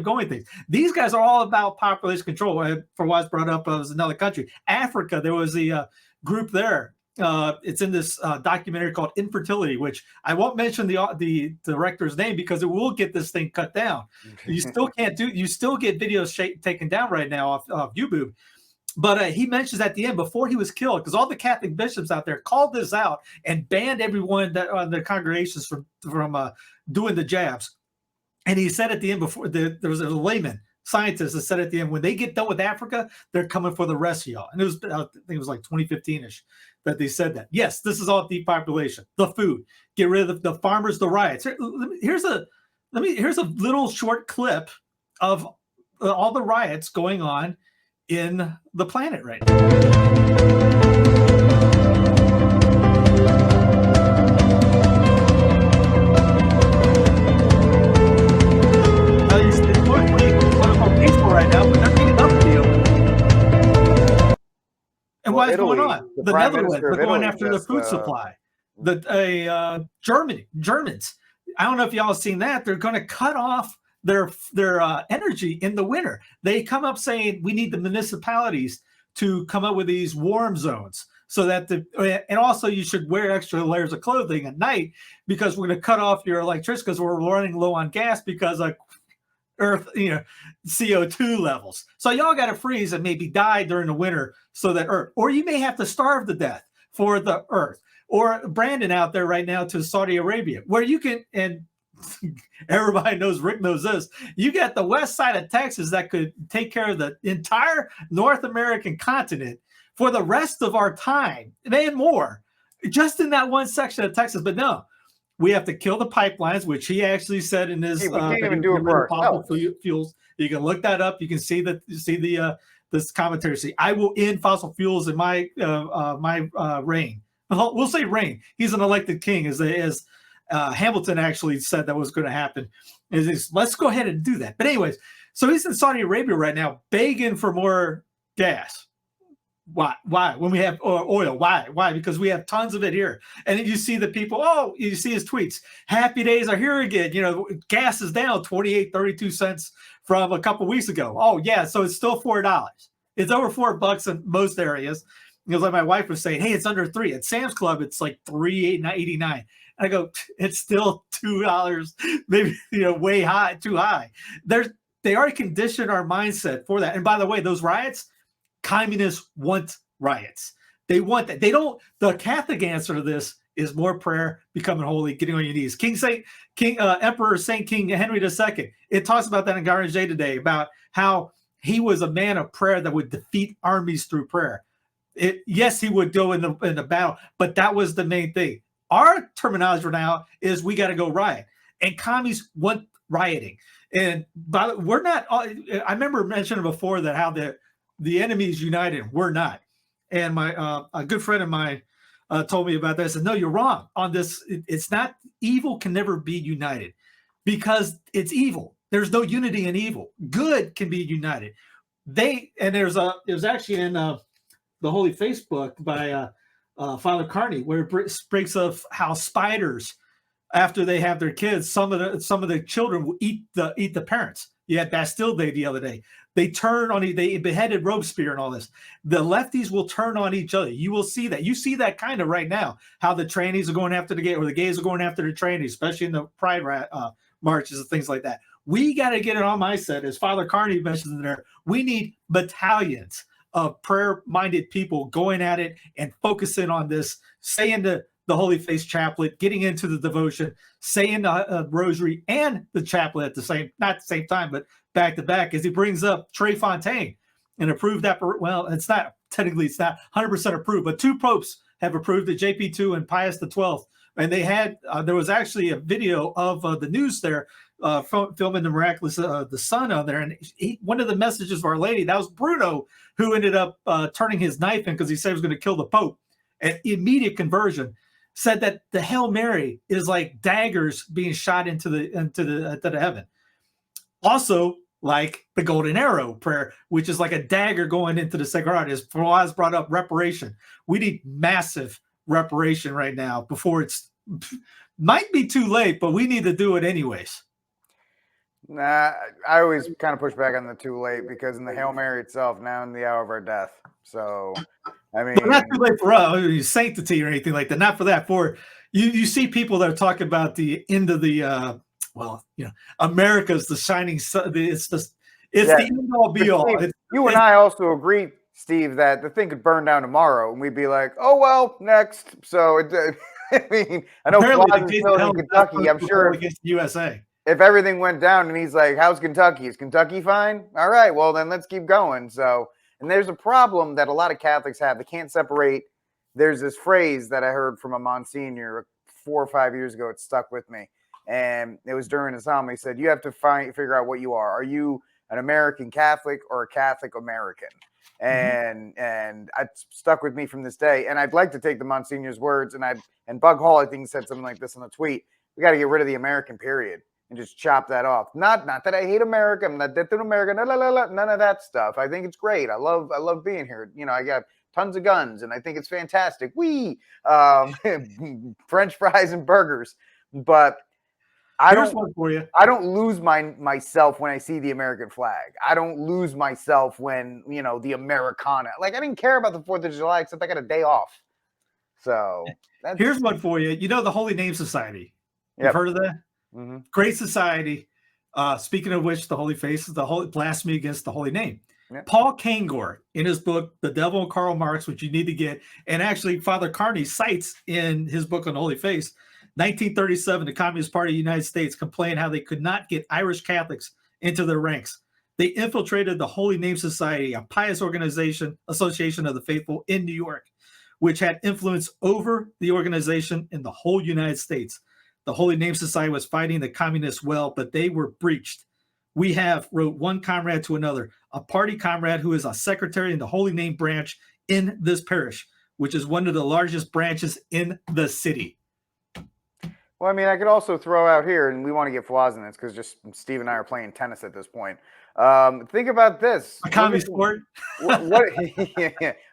Speaker 13: going things. These guys are all about population control. For what was brought up as another country, Africa, there was a group there. It's in this documentary called Infertility, which I won't mention the director's name because it will get this thing cut down. You still can't do. You still get videos taken down right now off YouTube. But he mentions at the end, before he was killed, because all the Catholic bishops out there called this out and banned everyone that on their congregations from doing the jabs. And he said at the end, before there was a layman scientist that said at the end, when they get done with Africa, they're coming for the rest of y'all. And I think it was like 2015-ish that they said that. Yes, this is all depopulation, the food, get rid of the farmers, the riots. Here's a little short clip of all the riots going on in the planet right now. It's peaceful right now, but they're beating up the deal. And why is going on? The Netherlands, they're going after the food supply. Germans. I don't know if y'all have seen that. They're going to cut off their energy in the winter. They come up saying we need the municipalities to come up with these warm zones so that and also you should wear extra layers of clothing at night because we're going to cut off your electricity because we're running low on gas because of Earth, CO2 levels. So y'all got to freeze and maybe die during the winter so that Earth, or you may have to starve to death for the Earth. Or Brandon out there right now to Saudi Arabia, where you can, and everybody knows, Rick knows this, you got the west side of Texas that could take care of the entire North American continent for the rest of our time and more, just in that one section of Texas. But no, we have to kill the pipelines, which he actually said in his fuels. You can look that up. You can see this commentary. See, I will end fossil fuels in my reign. We'll say reign. He's an elected king, as Hamilton actually said that was going to happen. Let's go ahead and do that. But anyways, so he's in Saudi Arabia right now begging for more gas. Why? When we have oil, why? Because we have tons of it here. And then you see the people, you see his tweets. Happy days are here again. Gas is down 28, 32 cents from a couple weeks ago. Oh, yeah. So it's still $4. It's over $4 in most areas. Like my wife was saying, hey, it's under $3. At Sam's Club, it's like $3.89. I go, it's still $2, maybe, way high, too high. They already conditioned our mindset for that. And by the way, those riots, communists want riots. They want that. The Catholic answer to this is more prayer, becoming holy, getting on your knees. Emperor Saint King Henry II, it talks about that in Garnier today, about how he was a man of prayer that would defeat armies through prayer. Yes, he would go in the battle, but that was the main thing. Our terminology right now is we got to go riot, and commies want rioting. And we're not. I remember mentioning before that how the enemy is united. We're not. And a good friend of mine told me about this. I said, no, you're wrong on this. It's not. Evil can never be united because it's evil. There's no unity in evil. Good can be united. It was actually in the Holy Face book by Father Carney, where it speaks of how spiders, after they have their kids, some of the children will eat the parents. You had Bastille Day the other day. They beheaded Robespierre and all this. The lefties will turn on each other. You will see that. You see that kind of right now, how the trannies are going after the gay, or the gays are going after the trannies, especially in the pride marches and things like that. We got to get it on my set, as Father Carney mentioned in there. We need battalions of prayer-minded people going at it and focusing on this, saying the Holy Face chaplet, getting into the devotion, saying the rosary and the chaplet not at the same time, but back to back, as he brings up Trey Fontaine and approved that. Well, it's not 100% approved, but two popes have approved it, JP2 and Pius XII. And they had, there was actually a video of the news there filming the miraculous, the son on there. And one of the messages of Our Lady, that was Bruno, who ended up turning his knife in because he said he was going to kill the Pope. An immediate conversion, said that the Hail Mary is like daggers being shot into the heaven. Also, like the Golden Arrow prayer, which is like a dagger going into the Sacred Heart. As Fawaz brought up, reparation. We need massive reparation right now before might be too late, but we need to do it anyways.
Speaker 1: Nah, I always kind of push back on the too late, because in the Hail Mary itself, now in the hour of our death. So, I mean,
Speaker 13: not too late for us, sanctity or anything like that. Not for that. For you see people that are talking about the end of the America's the shining sun. It's the end all be all.
Speaker 1: Steve, you and I also agree, Steve, that the thing could burn down tomorrow, and we'd be like, "Oh well, next." So, I mean, I know Fawaz is still in Kentucky. I'm sure
Speaker 13: against the USA.
Speaker 1: If everything went down and he's like, how's Kentucky? Is Kentucky fine? All right, well, then let's keep going. So, and there's a problem that a lot of Catholics have. They can't separate. There's this phrase that I heard from a Monsignor 4 or 5 years ago. It stuck with me. And it was during his homily. He said, you have to figure out what you are. Are you an American Catholic or a Catholic American? And it stuck with me from this day. And I'd like to take the Monsignor's words. And Bug Hall, I think, said something like this in the tweet. We got to get rid of the American period and just chop that off. Not that I hate America. I'm not dead to America. None of that stuff. I think it's great. I love being here. I got tons of guns, and I think it's fantastic. French fries and burgers. But
Speaker 13: Here's one for you.
Speaker 1: I don't lose myself when I see the American flag. I don't lose myself when, the Americana. Like, I didn't care about the 4th of July except I got a day off. So
Speaker 13: here's one for you. The Holy Name Society. You've heard of that? Mm-hmm. Great society. Speaking of which, the Holy Face is the holy blasphemy against the holy name. Yep. Paul Kangor, in his book, The Devil and Karl Marx, which you need to get, and actually Father Carney cites in his book on the Holy Face, 1937, the Communist Party of the United States complained how they could not get Irish Catholics into their ranks. They infiltrated the Holy Name Society, a pious association of the faithful in New York, which had influence over the organization in the whole United States. The Holy Name Society was fighting the communists well, but they were breached. We have, wrote one comrade to another, a party comrade who is a secretary in the Holy Name branch in this parish, which is one of the largest branches in the city.
Speaker 1: Well, I mean, I could also throw out here, and we want to get Fawaz in this because just Steve and I are playing tennis at this point. Think about this.
Speaker 13: A comedy sport.
Speaker 1: What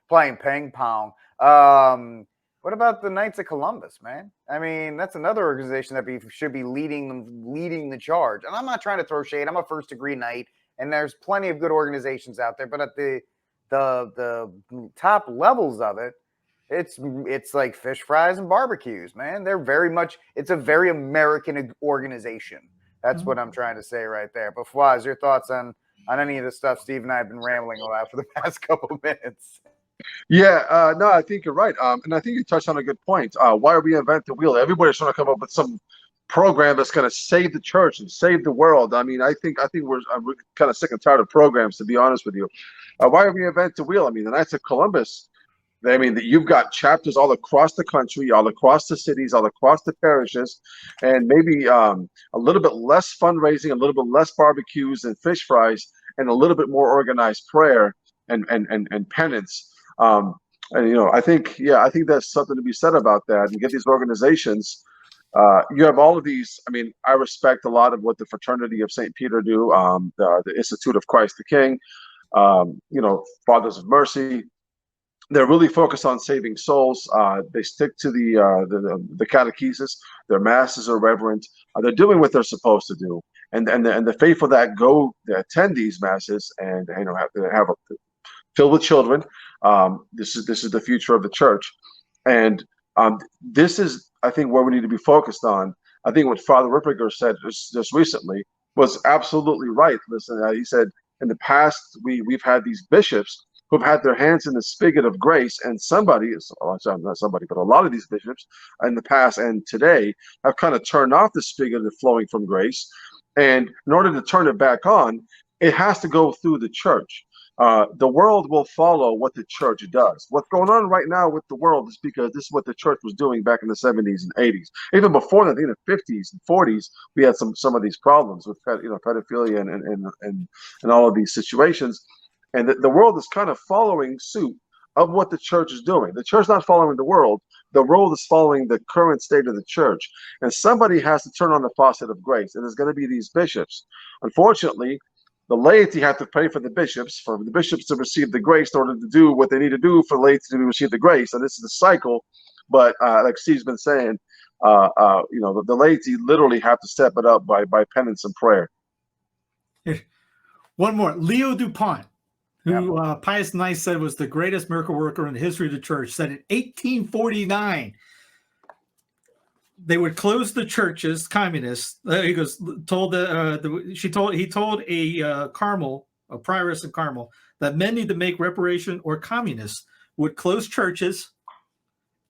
Speaker 1: playing ping pong. What about the Knights of Columbus, man? I mean, that's another organization that should be leading the charge. And I'm not trying to throw shade. I'm a first degree knight, and there's plenty of good organizations out there. But at the top levels of it, it's like fish fries and barbecues, man. They're very much. It's a very American organization. That's what I'm trying to say right there. But Fawaz, your thoughts on any of the stuff Steve and I have been rambling about for the past couple of minutes?
Speaker 3: Yeah, no, I think you're right. And I think you touched on a good point. Why reinvent the wheel? Everybody's trying to come up with some program that's going to save the church and save the world. I mean, I think we're kind of sick and tired of programs, to be honest with you. Why reinvent the wheel? I mean, the Knights of Columbus. I mean, you've got chapters all across the country, all across the cities, all across the parishes, and maybe a little bit less fundraising, a little bit less barbecues and fish fries, and a little bit more organized prayer and penance. And I think that's something to be said about that. And get these organizations. You have all of these. I mean, I respect a lot of what the Fraternity of St. Peter do, the Institute of Christ the King, Fathers of Mercy. They're really focused on saving souls. They stick to the catechesis. Their masses are reverent. They're doing what they're supposed to do, and the faithful that attend these masses and have filled with children. This is the future of the church, and this is, I think, where we need to be focused on. I think what Father Ripperger said just recently was absolutely right. Listen, he said in the past we've had these bishops who've had their hands in the spigot of grace, and not somebody, but a lot of these bishops in the past and today have kind of turned off the spigot of flowing from grace. And in order to turn it back on, it has to go through the church. The world will follow what the church does. What's going on right now with the world is because this is what the church was doing back in the 70s and 80s. Even before that, in the 50s and 40s, we had some of these problems with pedophilia and all of these situations. And the world is kind of following suit of what the church is doing. The church is not following the world. The world is following the current state of the church. And somebody has to turn on the faucet of grace. And there's going to be these bishops. Unfortunately, the laity have to pray for the bishops to receive the grace in order to do what they need to do for the laity to receive the grace. And this is the cycle. But like Steve's been saying, the laity literally have to step it up by penance and prayer.
Speaker 13: One more. Leo Dupont, who Pius IX said was the greatest miracle worker in the history of the church, said in 1849 they would close the churches. Communists. He goes told he told a Carmel, a prioress of Carmel, that men need to make reparation, or communists would close churches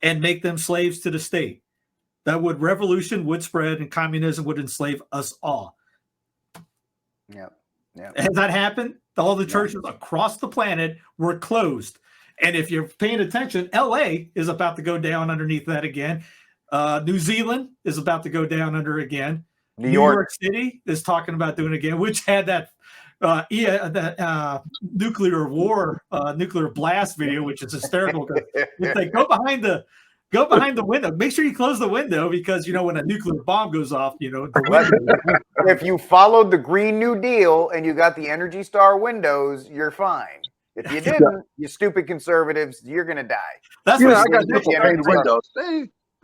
Speaker 13: and make them slaves to the state. That revolution would spread, and communism would enslave us all.
Speaker 1: Yep.
Speaker 13: Has that happened? All the churches across the planet were closed. And if you're paying attention, LA is about to go down underneath that again. New Zealand is about to go down under again. New York City is talking about doing it again, which had that nuclear war, nuclear blast video, which is hysterical. It's like go behind the window. Make sure you close the window, because when a nuclear bomb goes off, the window.
Speaker 1: If you followed the Green New Deal and you got the Energy Star windows, you're fine. If you didn't, you stupid conservatives, you're gonna die.
Speaker 3: That's what I got triple pane windows.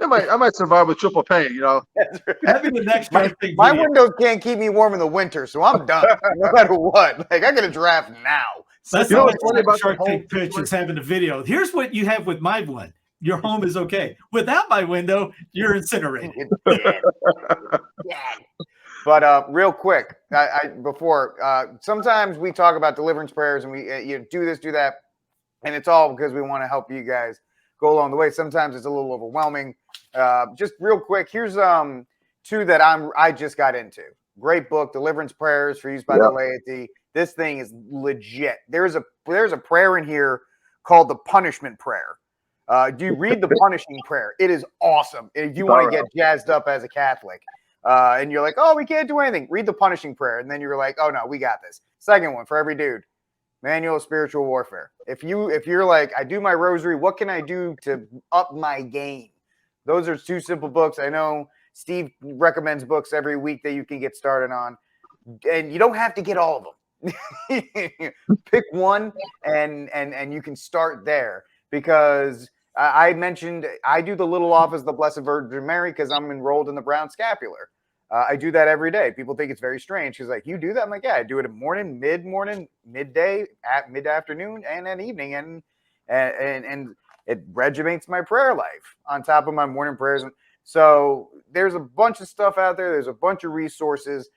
Speaker 3: I might survive with triple pane,
Speaker 13: That'd be the next thing.
Speaker 1: My windows can't keep me warm in the winter, so I'm done. No matter what. Like, I got a draft now.
Speaker 13: That's what's funny about Shark Tank pitch is having a video. Here's what you have with my one. Your home is okay. Without my window, you're incinerated.
Speaker 1: But real quick, sometimes we talk about deliverance prayers and we do this, do that, and it's all because we want to help you guys go along the way. Sometimes it's a little overwhelming. Just real quick, here's two that I just got into. Great book, Deliverance Prayers for Use by the Laity. This thing is legit. There's a prayer in here called the punishment prayer. Do you read the punishing prayer? It is awesome. If you want to get jazzed up as a Catholic, and you're like, oh, we can't do anything, read the punishing prayer, and then you're like, oh no, we got this. Second one for every dude, Manual of Spiritual Warfare. If you're like, I do my rosary, what can I do to up my game? Those are two simple books. I know Steve recommends books every week that you can get started on, and you don't have to get all of them. Pick one, and you can start there, because I mentioned I do the little office of the Blessed Virgin Mary because I'm enrolled in the Brown Scapular. I do that every day. People think it's very strange. She's like, "You do that?" I'm like, "Yeah, I do it at morning, mid-morning, midday, at mid-afternoon, and at evening, and it regiments my prayer life on top of my morning prayers." So there's a bunch of stuff out there. There's a bunch of resources,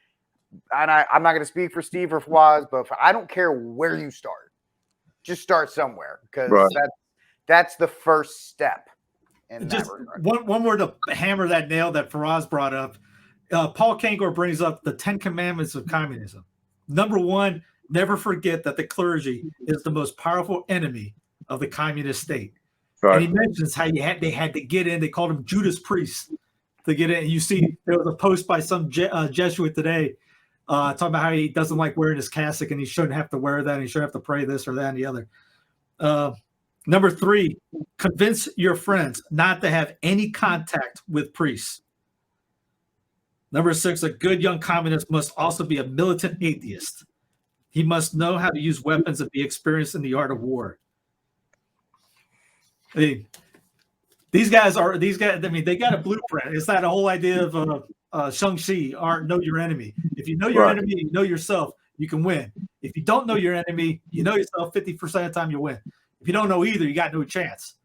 Speaker 1: and I'm not going to speak for Steve or Fawaz, but I don't care where you start. Just start somewhere, because that's the first step.
Speaker 13: Just one more to hammer that nail that Faraz brought up. Paul Kangor brings up the 10 Commandments of communism. Number one, never forget that the clergy is the most powerful enemy of the communist state. Right. And he mentions how they had to get in. They called them Judas priests to get in. You see, there was a post by some Jesuit today talking about how he doesn't like wearing his cassock and he shouldn't have to wear that. And he shouldn't have to pray this or that and the other. Number three, convince your friends not to have any contact with priests. Number six, a good young communist must also be a militant atheist. He must know how to use weapons and be experienced in the art of war. These guys, I mean, they got a blueprint. It's that whole idea of Shang-Chi, know your enemy. If you know your enemy, you know yourself, you can win. If you don't know your enemy, you know yourself 50% of the time you win. If you don't know either, you got no chance.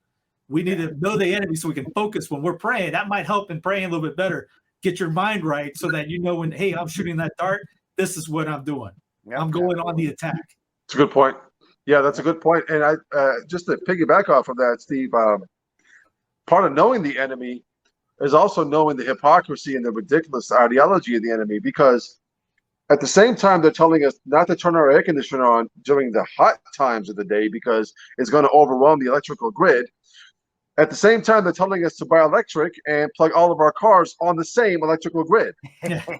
Speaker 13: We need to know the enemy so we can focus when we're praying. That might help in praying a little bit better. Get your mind right so that you know when, hey, I'm shooting that dart, this is what I'm doing. Yep. I'm going on the attack.
Speaker 3: It's a good point. Yeah, that's a good point. And I just to piggyback off of that, Steve, part of knowing the enemy is also knowing the hypocrisy and the ridiculous ideology of the enemy, because at the same time, they're telling us not to turn our air conditioner on during the hot times of the day because it's going to overwhelm the electrical grid. At the same time, they're telling us to buy electric and plug all of our cars on the same electrical grid.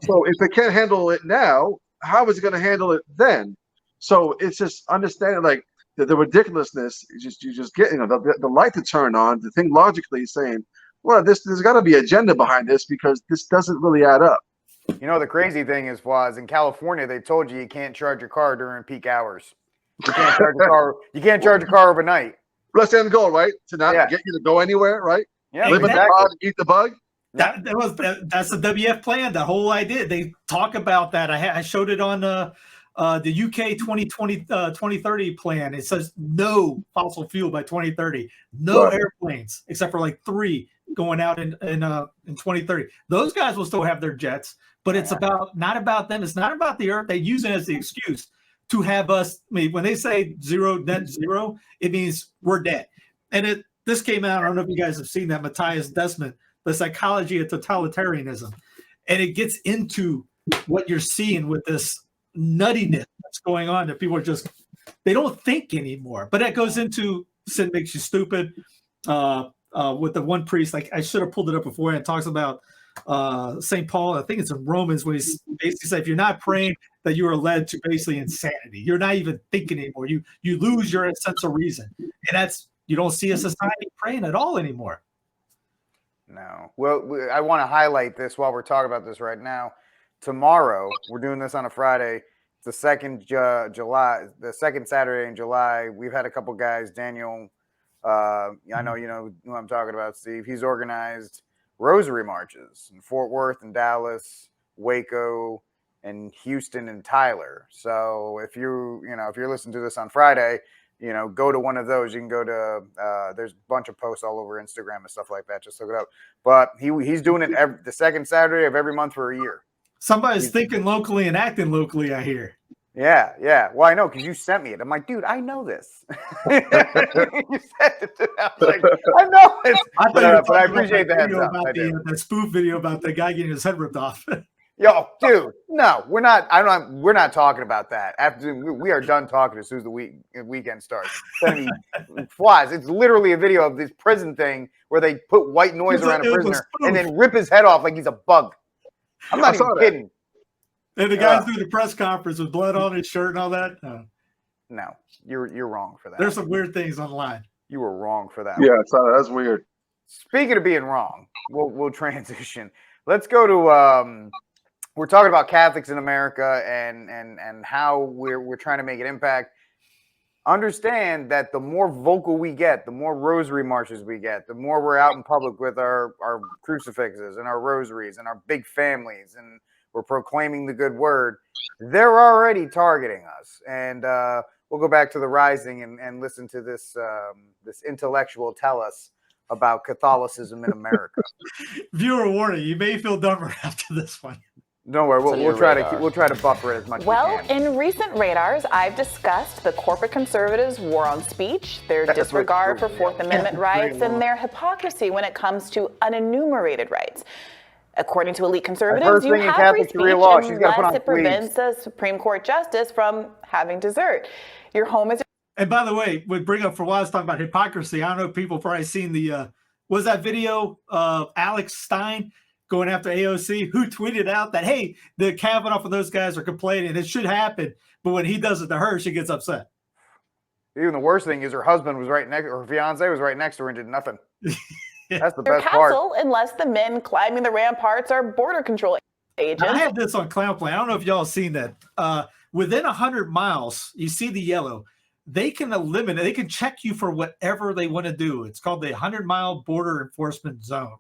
Speaker 3: So if they can't handle it now, how is it going to handle it then? So it's just understanding like the ridiculousness. You just get the light to turn on, to think logically, saying, well, there's got to be agenda behind this because this doesn't really add up.
Speaker 1: You know, the crazy thing was in California, they told you can't charge your car during peak hours. You can't charge your car. You can't charge your car overnight.
Speaker 3: Let's end goal, right? To not get you to go anywhere, right?
Speaker 1: Yeah,
Speaker 3: live in the pod, eat the bug.
Speaker 13: That's the WF plan. The whole idea. They talk about that. I showed it on the UK 2030 plan. It says no fossil fuel by 2030. No airplanes except for like 3 going out in 2030. Those guys will still have their jets, but it's not about them. It's not about the Earth. They use it as the excuse to have us. I mean, when they say net zero, it means we're dead. And this came out. I don't know if you guys have seen that, Matthias Desmond, The Psychology of Totalitarianism, and it gets into what you're seeing with this nuttiness that's going on. That people are they don't think anymore. But that goes into sin makes you stupid. With the one priest, like I should have pulled it up before, and talks about St. Paul. I think it's in Romans, where he basically said, if you're not praying, that you are led to basically insanity. You're not even thinking anymore. You lose your sense of reason, and that's you don't see a society praying at all anymore.
Speaker 1: No. Well, I want to highlight this while we're talking about this right now. Tomorrow, we're doing this on a Friday. It's the second Saturday in July. We've had a couple guys, Daniel. I know you know who I'm talking about, Steve. He's organized rosary marches in Fort Worth and Dallas, Waco, and Houston and Tyler. So if you're listening to this on Friday, go to one of those. You can go to there's a bunch of posts all over Instagram and stuff like that. Just look it up. But he's doing it the second Saturday of every month for a year.
Speaker 13: Somebody's thinking locally and acting locally, I hear.
Speaker 1: Yeah. Well, I know because you sent me it. I'm like, dude, I know this. You said it. I was like, I know it. But I appreciate the heads up.
Speaker 13: That spoof video about the guy getting his head ripped off.
Speaker 1: Yo, dude, no, we're not. We're not talking about that. After we are done talking as soon as the weekend starts. Flies. It's literally a video of this prison thing where they put white noise around a prisoner and then rip his head off like he's a bug. I'm not even kidding.
Speaker 13: And the guy's doing the press conference with blood on his shirt and all that.
Speaker 1: No, you're wrong for that.
Speaker 13: There's some weird things online.
Speaker 1: You were wrong for that.
Speaker 3: Yeah, that's weird.
Speaker 1: Speaking of being wrong, we'll transition. Let's go to we're talking about Catholics in America and how we're trying to make an impact. Understand that the more vocal we get, the more rosary marches we get, the more we're out in public with our crucifixes and our rosaries and our big families, and we're proclaiming the good word, they're already targeting us. And we'll go back to the Rising and listen to this this intellectual tell us about Catholicism in America.
Speaker 13: Viewer warning: you may feel dumber after this one.
Speaker 1: Don't worry, we'll try to buffer it as much as we can.
Speaker 16: In recent radars, I've discussed the corporate conservatives' war on speech, their disregard for Fourth Amendment rights, and their hypocrisy when it comes to unenumerated rights. According to elite conservatives, you have free speech unless it prevents a Supreme Court justice from having dessert. Your home is...
Speaker 13: And by the way, we bring up for a while, I was talking about hypocrisy. I don't know if people probably seen the, was that video of Alex Stein going after AOC, who tweeted out that, hey, the Kavanaugh and those guys are complaining, it should happen, but when he does it to her, she gets upset.
Speaker 1: Even the worst thing is her husband was right next, or her fiance was right next to her and did nothing. That's the
Speaker 16: their
Speaker 1: best part.
Speaker 16: castle, unless the men climbing the ramparts are border control agents.
Speaker 13: I had this on Clown Play. I don't know if y'all have seen that. Within 100 miles, you see the yellow. They can eliminate, they can check you for whatever they want to do. It's called the 100-mile border enforcement zone.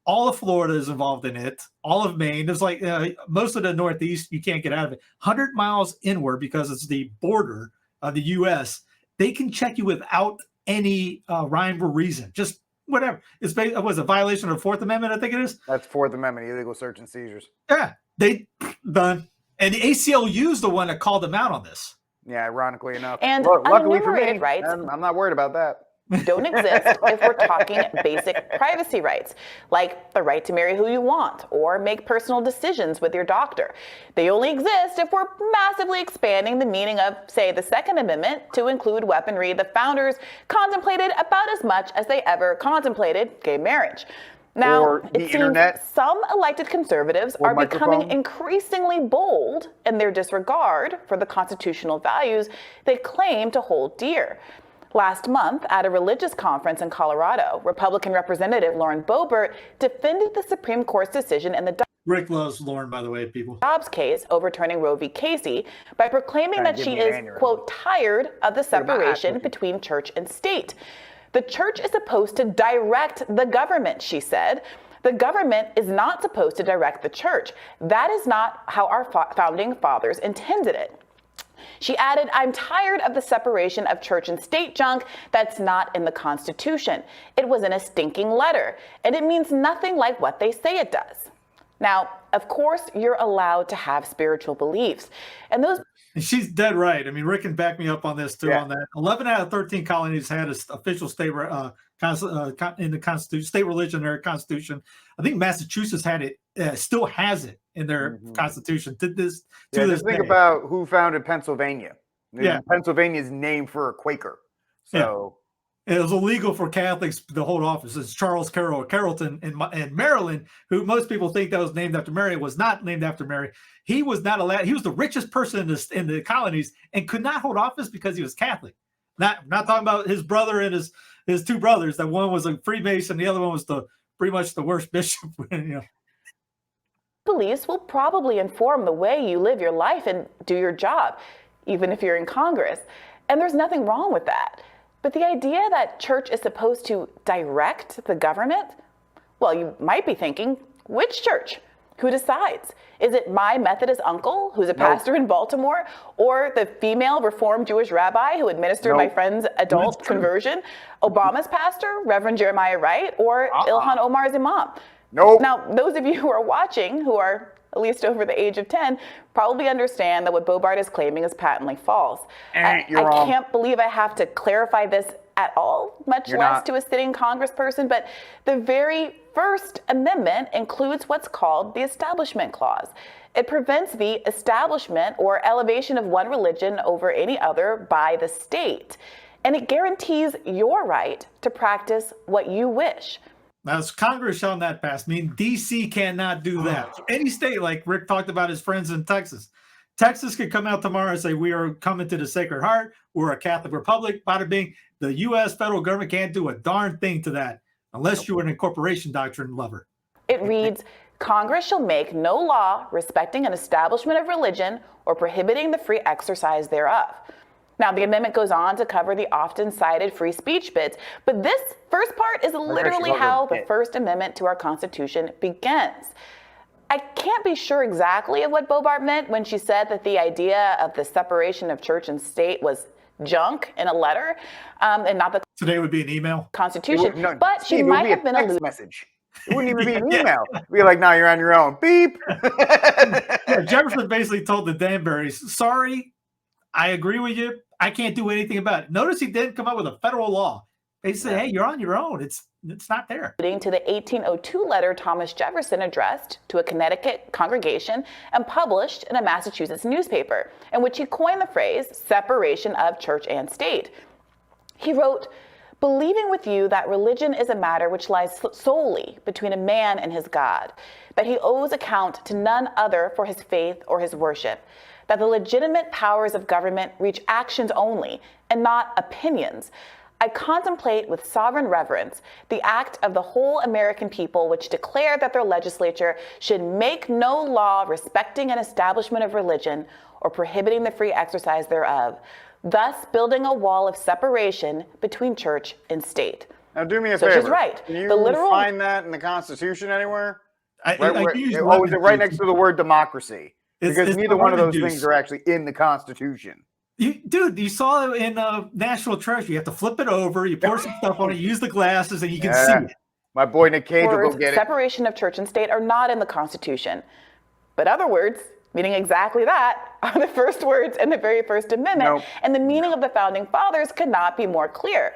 Speaker 13: All of Florida is involved in it. All of Maine. There's like most of the Northeast, you can't get out of it. 100 miles inward, because it's the border of the U.S., they can check you without any rhyme or reason. Just whatever. It's was a violation of the Fourth Amendment, I think it is.
Speaker 1: That's Fourth Amendment, illegal search and seizures.
Speaker 13: Yeah, they done. And the ACLU is the one that called them out on this.
Speaker 1: Yeah, ironically enough.
Speaker 16: And
Speaker 1: luckily for me,
Speaker 16: unenumerated rights
Speaker 1: I'm not worried about that.
Speaker 16: Don't exist if we're talking basic privacy rights, like the right to marry who you want or make personal decisions with your doctor. They only exist if we're massively expanding the meaning of, say, the Second Amendment to include weaponry the founders contemplated about as much as they ever contemplated gay marriage. Now, it seems some elected conservatives are becoming increasingly bold in their disregard for the constitutional values they claim to hold dear. Last month, at a religious conference in Colorado, Republican Representative Lauren Boebert defended the Supreme Court's decision in the
Speaker 13: Rick loves Lauren, by the way, people.
Speaker 16: Dobbs case overturning Roe v. Casey by proclaiming that she is, quote, tired of the separation between church and state. The church is supposed to direct the government, she said. The government is not supposed to direct the church. That is not how our founding fathers intended it. She added, I'm tired of the separation of church and state junk that's not in the Constitution. It was in a stinking letter, and it means nothing like what they say it does. Now, of course, you're allowed to have spiritual beliefs, and those...
Speaker 13: And she's dead right. I mean, Rick can back me up on this too. On that, 11 out of 13 colonies had an official state in the Constitution, state religion in their Constitution. I think Massachusetts had it, still has it in their Constitution. Just
Speaker 1: think about who founded Pennsylvania. Pennsylvania is named for a Quaker. So
Speaker 13: it was illegal for Catholics to hold office. It's Charles Carrollton in Maryland, who most people think that was named after Mary, was not named after Mary. He was not allowed. He was the richest person in the colonies and could not hold office because he was Catholic. Not talking about his brother and his two brothers. That one was a Freemason, the other one was pretty much the worst bishop.
Speaker 16: Beliefs will probably inform the way you live your life and do your job, even if you're in Congress. And there's nothing wrong with that. But the idea that church is supposed to direct the government, well, you might be thinking, which church? Who decides? Is it my Methodist uncle, who's a pastor in Baltimore, or the female Reformed Jewish rabbi who administered my friend's adult conversion, Obama's pastor, Reverend Jeremiah Wright, or Ilhan Omar's imam? Now, those of you who are watching, who are at least over the age of 10, probably understand that what Boebert is claiming is patently false. I can't believe I have to clarify this at all, much less to a sitting congressperson, but the very First Amendment includes what's called the Establishment Clause. It prevents the establishment or elevation of one religion over any other by the state, and it guarantees your right to practice what you wish.
Speaker 13: Now, Congress shall not pass. I mean, D.C. cannot do that. So any state, like Rick talked about his friends in Texas. Texas could come out tomorrow and say, we are coming to the Sacred Heart. We're a Catholic republic. Bada bing. The U.S. federal government can't do a darn thing to that unless you're an incorporation doctrine lover.
Speaker 16: It reads, Congress shall make no law respecting an establishment of religion or prohibiting the free exercise thereof. Now, the amendment goes on to cover the often cited free speech bits, but this first part is literally how the First Amendment to our Constitution begins. I can't be sure exactly of what Bobart meant when she said that the idea of the separation of church and state was junk in a letter, and not the
Speaker 13: Today would be an email.
Speaker 16: Constitution, but she might have been a
Speaker 1: text message. It wouldn't even be an email. It'd be like, no, you're on your own. Beep.
Speaker 13: Yeah, Jefferson basically told the Danburys, sorry, I agree with you. I can't do anything about it. Notice he didn't come up with a federal law. They say, hey, you're on your own. It's not there.
Speaker 16: Alluding to the 1802 letter Thomas Jefferson addressed to a Connecticut congregation and published in a Massachusetts newspaper, in which he coined the phrase separation of church and state. He wrote, believing with you that religion is a matter which lies solely between a man and his God, that he owes account to none other for his faith or his worship, that the legitimate powers of government reach actions only and not opinions, I contemplate with sovereign reverence the act of the whole American people which declare that their legislature should make no law respecting an establishment of religion or prohibiting the free exercise thereof, thus building a wall of separation between church and state.
Speaker 1: Now do me a favor.
Speaker 16: She's right.
Speaker 1: Can you
Speaker 16: the literal
Speaker 1: find that in the Constitution anywhere?
Speaker 13: Is
Speaker 1: is it right next to the word democracy? Because neither one of those things are actually in the Constitution.
Speaker 13: Dude, you saw it in National Treasure. You have to flip it over, you pour some stuff on it, use the glasses, and you can see it.
Speaker 1: My boy Nick Cage will go get it.
Speaker 16: Separation of church and state are not in the Constitution. But other words, meaning exactly that, are the first words in the very First Amendment, and the meaning of the Founding Fathers could not be more clear.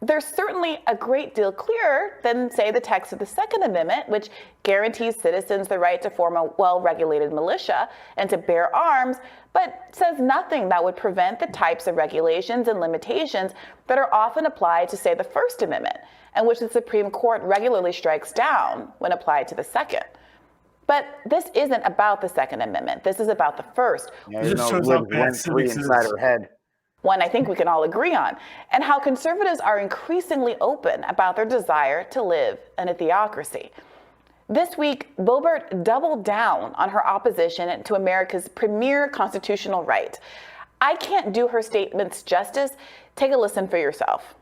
Speaker 16: They're certainly a great deal clearer than, say, the text of the Second Amendment, which guarantees citizens the right to form a well-regulated militia and to bear arms, but says nothing that would prevent the types of regulations and limitations that are often applied to, say, the First Amendment, and which the Supreme Court regularly strikes down when applied to the Second. But this isn't about the Second Amendment. This is about the First.
Speaker 1: Yeah, there's no libs rent-free inside her head.
Speaker 16: One I think we can all agree on, and how conservatives are increasingly open about their desire to live in a theocracy. This week, Bobart doubled down on her opposition to America's premier constitutional right. I can't do her statements justice. Take a listen for yourself.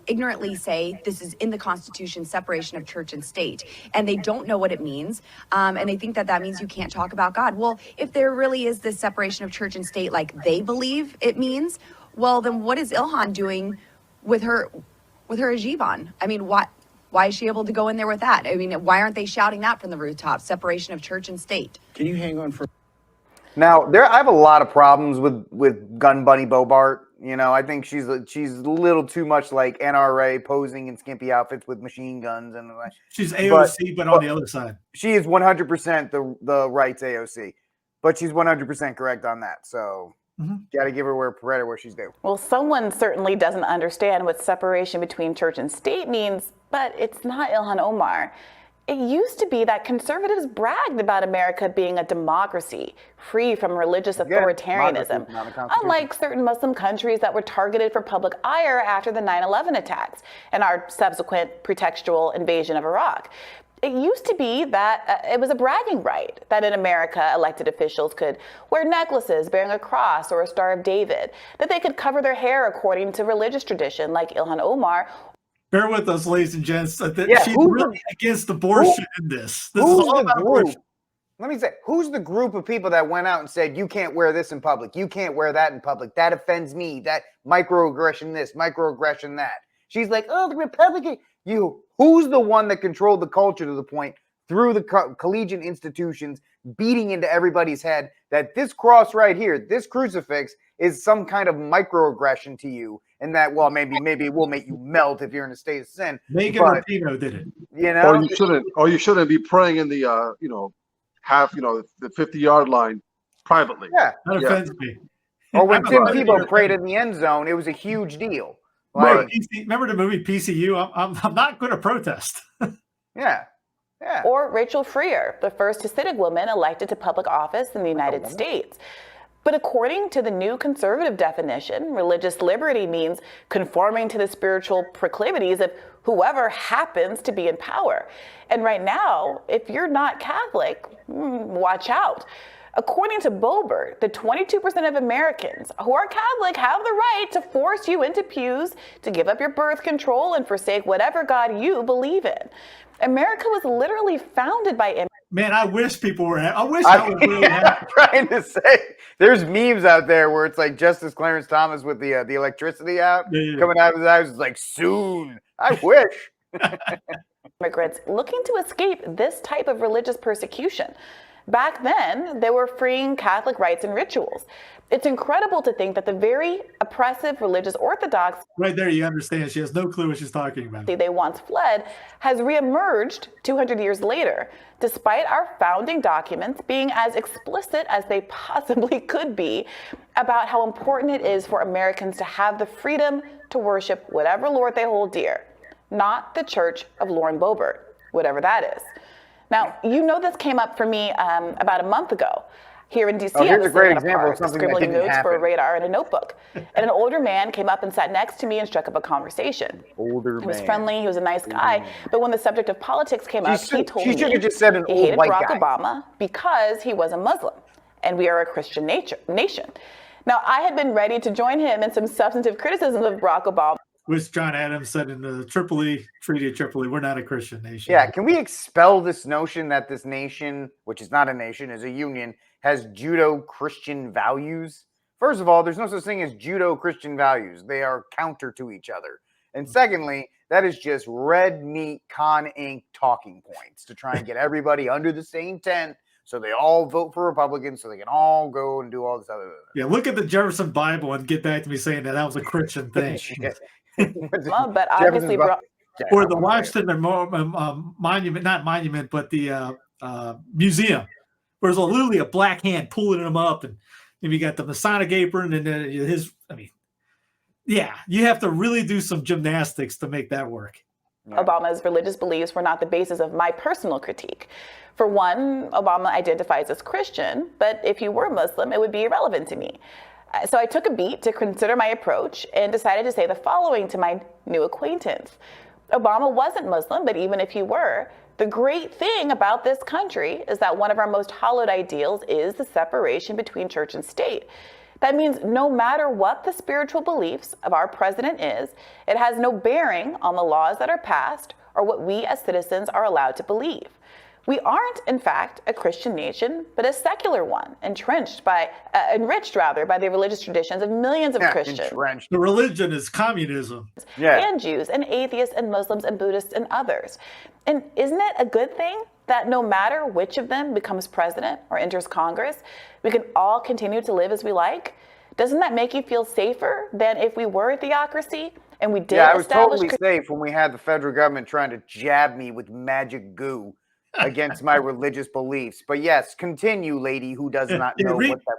Speaker 6: Ignorantly say this is in the Constitution, separation of church and state, and they don't know what it means, and they think that that means you can't talk about God. Well, if there really is this separation of church and state like they believe it means, well, then what is Ilhan doing with her hijab? I mean, why is she able to go in there with that? I mean, why aren't they shouting that from the rooftops, separation of church and state?
Speaker 1: Can you hang on for... Now, I have a lot of problems with Gun Bunny Bobart. You know, I think she's a little too much like NRA posing in skimpy outfits with machine guns and
Speaker 13: she's AOC, but on the other side,
Speaker 1: she is 100% the right's AOC, but she's 100% correct on that. So got to give her credit where she's due.
Speaker 16: Well, someone certainly doesn't understand what separation between church and state means, but it's not Ilhan Omar. It used to be that conservatives bragged about America being a democracy, free from religious authoritarianism, unlike certain Muslim countries that were targeted for public ire after the 9/11 attacks and our subsequent pretextual invasion of Iraq. It used to be that it was a bragging right that in America elected officials could wear necklaces bearing a cross or a Star of David, that they could cover their hair according to religious tradition like Ilhan Omar.
Speaker 13: Bear with us, ladies and gents. She's really against abortion in this. This is all about abortion.
Speaker 1: Let me say, who's the group of people that went out and said, you can't wear this in public, you can't wear that in public, that offends me, that microaggression this, microaggression that. She's like, oh, the Republican. Who's the one that controlled the culture to the point through the collegiate institutions beating into everybody's head that this cross right here, this crucifix is some kind of microaggression to you, and that, well, maybe it will make you melt if you're in a state of sin.
Speaker 13: Megan Rapinoe did it.
Speaker 1: You know,
Speaker 3: or you shouldn't be praying in the the 50-yard line privately.
Speaker 1: Yeah,
Speaker 13: that offends me.
Speaker 1: Or when Tim Tebow prayed in the end zone, it was a huge deal.
Speaker 13: Like, remember the movie PCU? I'm not going to protest.
Speaker 1: Yeah.
Speaker 16: Or Rachel Freer, the first Hasidic woman elected to public office in the United States. But according to the new conservative definition, religious liberty means conforming to the spiritual proclivities of whoever happens to be in power. And right now, if you're not Catholic, watch out. According to Boebert, the 22% of Americans who are Catholic have the right to force you into pews, to give up your birth control, and forsake whatever God you believe in. America was literally founded by
Speaker 13: Man, I wish people were. I wish that was really happening.
Speaker 1: I'm trying to say, there's memes out there where it's like Justice Clarence Thomas with the electricity out coming out of his eyes. It's like, soon. I wish.
Speaker 16: immigrants looking to escape this type of religious persecution. Back then, they were freeing Catholic rites and rituals. It's incredible to think that the very oppressive religious orthodoxy
Speaker 13: right there, you understand she has no clue what she's talking about.
Speaker 16: They once fled has reemerged 200 years later, despite our founding documents being as explicit as they possibly could be about how important it is for Americans to have the freedom to worship whatever Lord they hold dear, not the Church of Lauren Boebert, whatever that is. Now, you know this came up for me about a month ago. Here in D.C., I was
Speaker 1: a great
Speaker 16: sitting at a
Speaker 1: example of
Speaker 16: park,
Speaker 1: something
Speaker 16: scribbling
Speaker 1: that didn't
Speaker 16: notes for a
Speaker 1: happen.
Speaker 16: radar and a notebook. And an older man came up and sat next to me and struck up a conversation.
Speaker 1: Older
Speaker 16: He was
Speaker 1: man.
Speaker 16: friendly, he was a nice guy, but when the subject of politics came up, he told me
Speaker 1: should have just said an
Speaker 16: he
Speaker 1: old
Speaker 16: hated
Speaker 1: white
Speaker 16: Barack
Speaker 1: guy.
Speaker 16: Obama because he was a Muslim, and we are a Christian nation. Now, I had been ready to join him in some substantive criticisms of Barack Obama.
Speaker 13: Which John Adams said in the Treaty of Tripoli, we're not a Christian nation.
Speaker 1: Yeah, can we expel this notion that this nation, which is not a nation, is a union, has Judo-Christian values? First of all, there's no such thing as Judo-Christian values. They are counter to each other. And secondly, that is just red meat con ink talking points to try and get everybody under the same tent so they all vote for Republicans so they can all go and do all this other.
Speaker 13: Yeah, look at the Jefferson Bible and get back to me saying that was a Christian thing.
Speaker 16: But obviously,
Speaker 13: or the Washington monument, not monument, but the museum, where there's literally a black hand pulling him up, and you got the Masonic apron and his. I mean, yeah, you have to really do some gymnastics to make that work.
Speaker 16: Obama's religious beliefs were not the basis of my personal critique. For one, Obama identifies as Christian, but if he were Muslim, it would be irrelevant to me. So I took a beat to consider my approach and decided to say the following to my new acquaintance. Obama wasn't Muslim, but even if he were, the great thing about this country is that one of our most hallowed ideals is the separation between church and state. That means no matter what the spiritual beliefs of our president is, it has no bearing on the laws that are passed or what we as citizens are allowed to believe. We aren't, in fact, a Christian nation, but a secular one, enriched by the religious traditions of millions of Christians.
Speaker 13: The religion is communism.
Speaker 16: And Jews and atheists and Muslims and Buddhists and others. And isn't it a good thing that no matter which of them becomes president or enters Congress, we can all continue to live as we like? Doesn't that make you feel safer than if we were a theocracy and we did
Speaker 1: I was
Speaker 16: establish
Speaker 1: totally safe when we had the federal government trying to jab me with magic goo against my religious beliefs. But yes, continue, lady who does not know what that.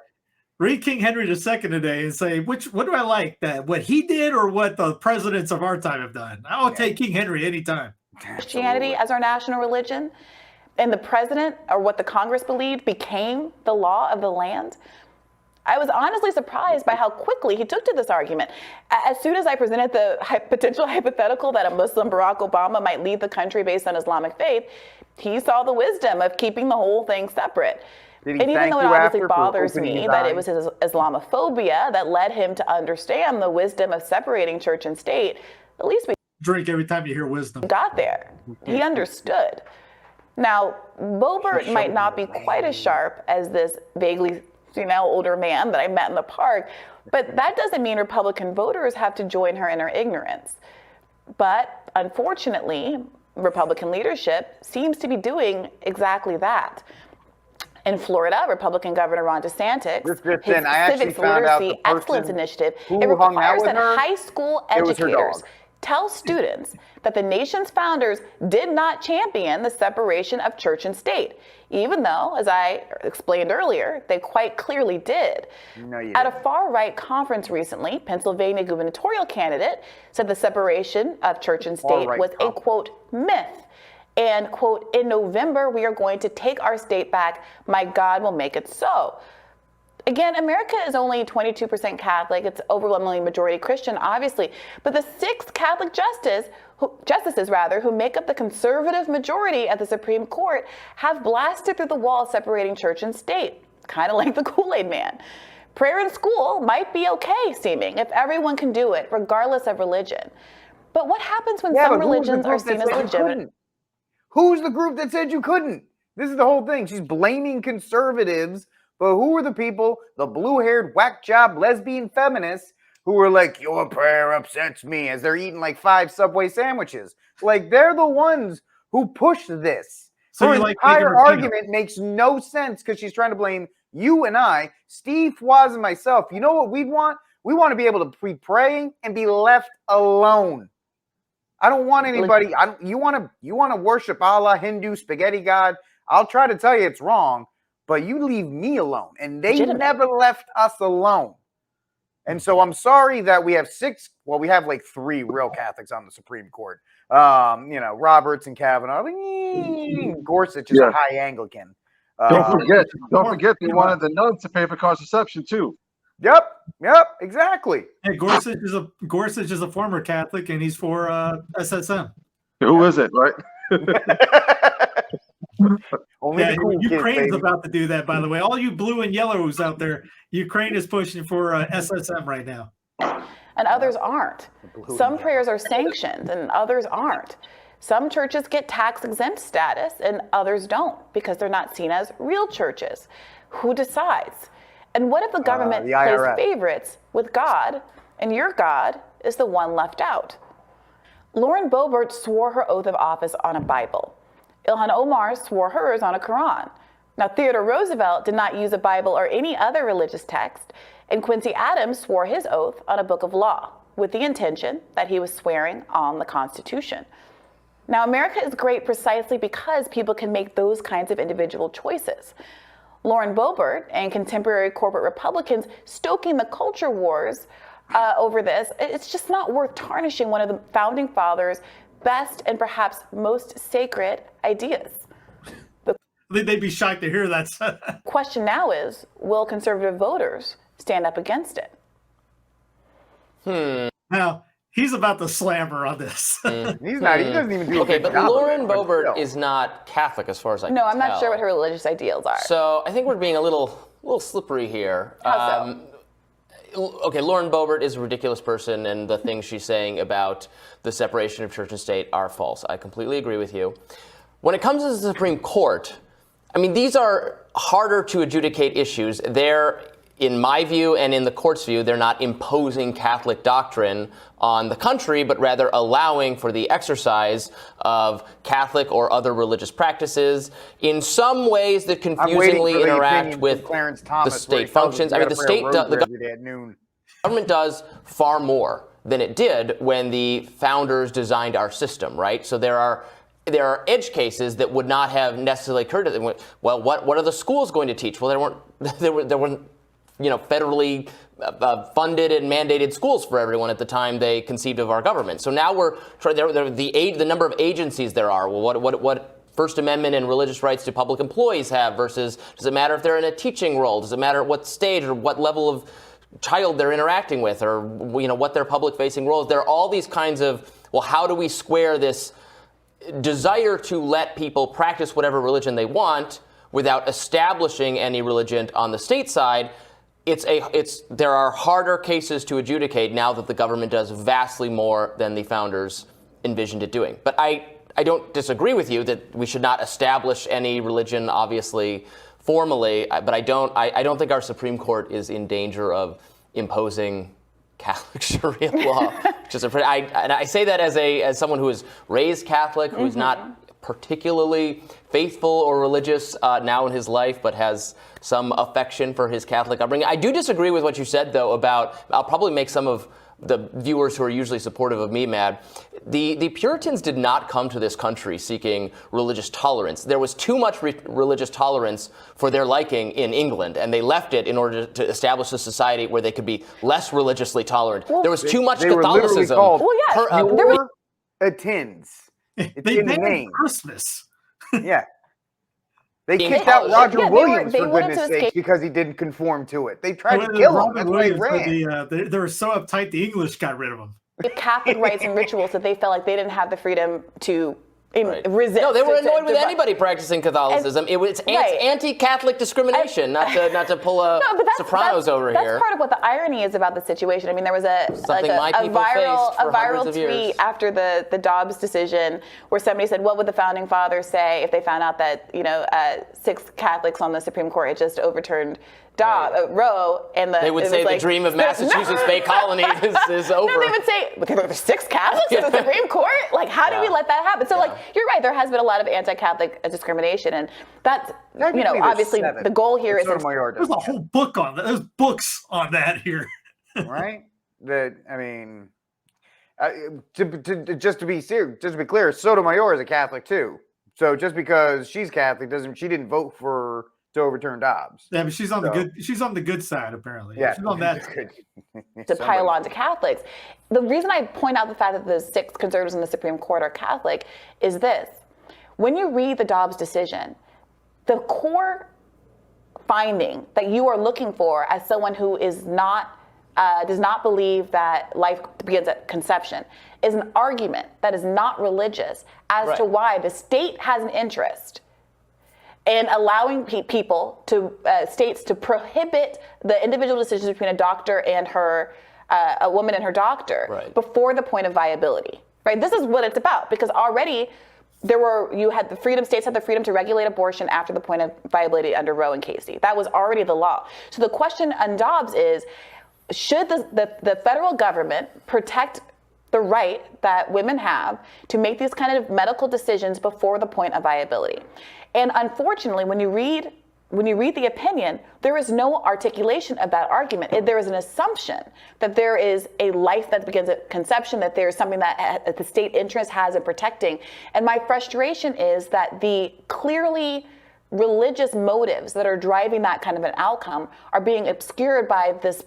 Speaker 13: Read King Henry II today and say, what do I like, that what he did or what the presidents of our time have done? I'll take King Henry anytime.
Speaker 16: Christianity as our national religion, and the president or what the Congress believed became the law of the land. I was honestly surprised by how quickly he took to this argument. As soon as I presented the potential hypothetical that a Muslim Barack Obama might lead the country based on Islamic faith, he saw the wisdom of keeping the whole thing separate. And even though it obviously bothers me that it was his Islamophobia that led him to understand the wisdom of separating church and state, at least we
Speaker 13: drink every time you hear wisdom.
Speaker 16: Got there. He understood. Now, Boebert might not be quite as sharp as this vaguely older man that I met in the park, but that doesn't mean Republican voters have to join her in her ignorance. But unfortunately, Republican leadership seems to be doing exactly that. In Florida, Republican Governor Ron DeSantis, his Civics Literacy Excellence Initiative, it requires that high school educators tell students that the nation's founders did not champion the separation of church and state, even though, as I explained earlier, they quite clearly did. At a far-right conference recently, Pennsylvania gubernatorial candidate said the separation of church and state was a, quote, myth. And, quote, in November, we are going to take our state back. My God will make it so. Again, America is only 22% Catholic. It's overwhelmingly majority Christian, obviously. But the 6 Catholic justices who make up the conservative majority at the Supreme Court have blasted through the wall separating church and state, kind of like the Kool-Aid man. Prayer in school might be okay seeming if everyone can do it, regardless of religion. But what happens when some religions are seen as legitimate?
Speaker 1: Who's the group that said you couldn't? This is the whole thing. She's blaming conservatives, but who are the people, the blue-haired, whack-job, lesbian feminists, who are like, your prayer upsets me, as they're eating like 5 Subway sandwiches? Like, they're the ones who pushed this.
Speaker 13: So
Speaker 1: her
Speaker 13: you like
Speaker 1: entire argument makes no sense because she's trying to blame you and I, Steve Fwaz and myself. You know what we want? We want to be able to be praying and be left alone. I don't want anybody. You want to worship Allah, Hindu, spaghetti god. I'll try to tell you it's wrong, but you leave me alone. And they never left us alone. And so I'm sorry that we have 6. Well, we have like 3 real Catholics on the Supreme Court. Roberts and Kavanaugh. Gorsuch is a high Anglican.
Speaker 3: Don't forget, they wanted the nuns to pay for contraception too.
Speaker 1: Yep, exactly.
Speaker 13: Hey, Gorsuch is a former Catholic, and he's for SSM.
Speaker 3: Who is it, right?
Speaker 13: Ukraine's about to do that, by the way. All you blue and yellows out there, Ukraine is pushing for SSM right now.
Speaker 16: And others aren't. Some prayers are sanctioned, and others aren't. Some churches get tax-exempt status, and others don't, because they're not seen as real churches. Who decides? And what if the government plays favorites with God, and your God is the one left out? Lauren Boebert swore her oath of office on a Bible. Ilhan Omar swore hers on a Quran. Now, Theodore Roosevelt did not use a Bible or any other religious text, and Quincy Adams swore his oath on a book of law, with the intention that he was swearing on the Constitution. Now, America is great precisely because people can make those kinds of individual choices. Lauren Boebert and contemporary corporate Republicans stoking the culture wars over this, it's just not worth tarnishing one of the founding fathers' best and perhaps most sacred ideas.
Speaker 13: They'd be shocked to hear that.
Speaker 16: The question now is, will conservative voters stand up against it?
Speaker 13: Now, he's about to slam her on this.
Speaker 1: He's not. He doesn't even do
Speaker 14: Okay, but Lauren Boebert is not Catholic as far as I can tell.
Speaker 16: No, I'm not sure what her religious ideals are.
Speaker 14: So I think we're being a little slippery here.
Speaker 16: How so?
Speaker 14: Okay, Lauren Boebert is a ridiculous person, and the things she's saying about the separation of church and state are false. I completely agree with you. When it comes to the Supreme Court, I mean, these are harder to adjudicate issues. They're, in my view and in the court's view, they're not imposing Catholic doctrine on the country, but rather allowing for the exercise of Catholic or other religious practices in some ways that confusingly interact with the state functions. I mean, the government does far more than it did when the founders designed our system, right? So there are edge cases that would not have necessarily occurred to them. Well, what are the schools going to teach? Well, there weren't federally funded and mandated schools for everyone at the time they conceived of our government. So now we're trying. The number of agencies there are. Well, what First Amendment and religious rights do public employees have versus does it matter if they're in a teaching role? Does it matter at what stage or what level of child they're interacting with, or what their public-facing role is? There are all these kinds of how do we square this desire to let people practice whatever religion they want without establishing any religion on the state side? There are harder cases to adjudicate now that the government does vastly more than the founders envisioned it doing. But I don't disagree with you that we should not establish any religion, obviously, formally. But I don't think our Supreme Court is in danger of imposing Catholic Sharia law. And I say that as someone who is raised Catholic, who's not particularly faithful or religious now in his life, but has some affection for his Catholic upbringing. I do disagree with what you said, though, about, I'll probably make some of the viewers who are usually supportive of me mad. The Puritans did not come to this country seeking religious tolerance. There was too much religious tolerance for their liking in England, and they left it in order to establish a society where they could be less religiously tolerant. There was too much Catholicism.
Speaker 1: Puritans.
Speaker 13: They made Christmas.
Speaker 1: Yeah. They kicked out Roger Williams, for goodness sakes, because he didn't conform to it. They tried to kill him. That's why he ran.
Speaker 13: They were so uptight, the English got rid of him.
Speaker 16: Catholic rites and rituals that they felt like they didn't have the freedom to resist.
Speaker 14: No, they were annoyed with anybody practicing Catholicism. It's anti-Catholic discrimination, not to pull a Sopranos over here.
Speaker 16: That's part of what the irony is about the situation. I mean, there was a viral tweet after the Dobbs decision where somebody said, "What would the founding fathers say if they found out that 6 Catholics on the Supreme Court had just overturned Roe?" And
Speaker 14: they would say the dream of Massachusetts Bay Colony is over.
Speaker 16: No, they would say there's 6 Catholics in the Supreme Court. Like, how do we let that happen? So, you're right. There has been a lot of anti-Catholic discrimination, and that's obviously the goal here is.
Speaker 13: There's a whole book on that. There's books on that here.
Speaker 1: Right? Just to be clear, Sotomayor is a Catholic too. So just because she's Catholic she didn't vote to overturn Dobbs.
Speaker 13: Yeah, but she's on the good. She's on the good side, apparently.
Speaker 1: Yeah,
Speaker 13: she's on that.
Speaker 16: To pile on to Catholics. The reason I point out the fact that the 6 conservatives in the Supreme Court are Catholic is this: when you read the Dobbs decision, the core finding that you are looking for as someone who is not does not believe that life begins at conception is an argument that is not religious as to why the state has an interest in allowing people to states to prohibit the individual decisions between a doctor and a woman and her doctor before the point of viability. Right. This is what it's about, because already states had the freedom to regulate abortion after the point of viability under Roe and Casey. That was already the law. So the question on Dobbs is, should the federal government protect the right that women have to make these kind of medical decisions before the point of viability? And unfortunately, when you read the opinion, there is no articulation of that argument. There is an assumption that there is a life that begins at conception, that there is something that the state interest has in protecting. And my frustration is that the clearly religious motives that are driving that kind of an outcome are being obscured by this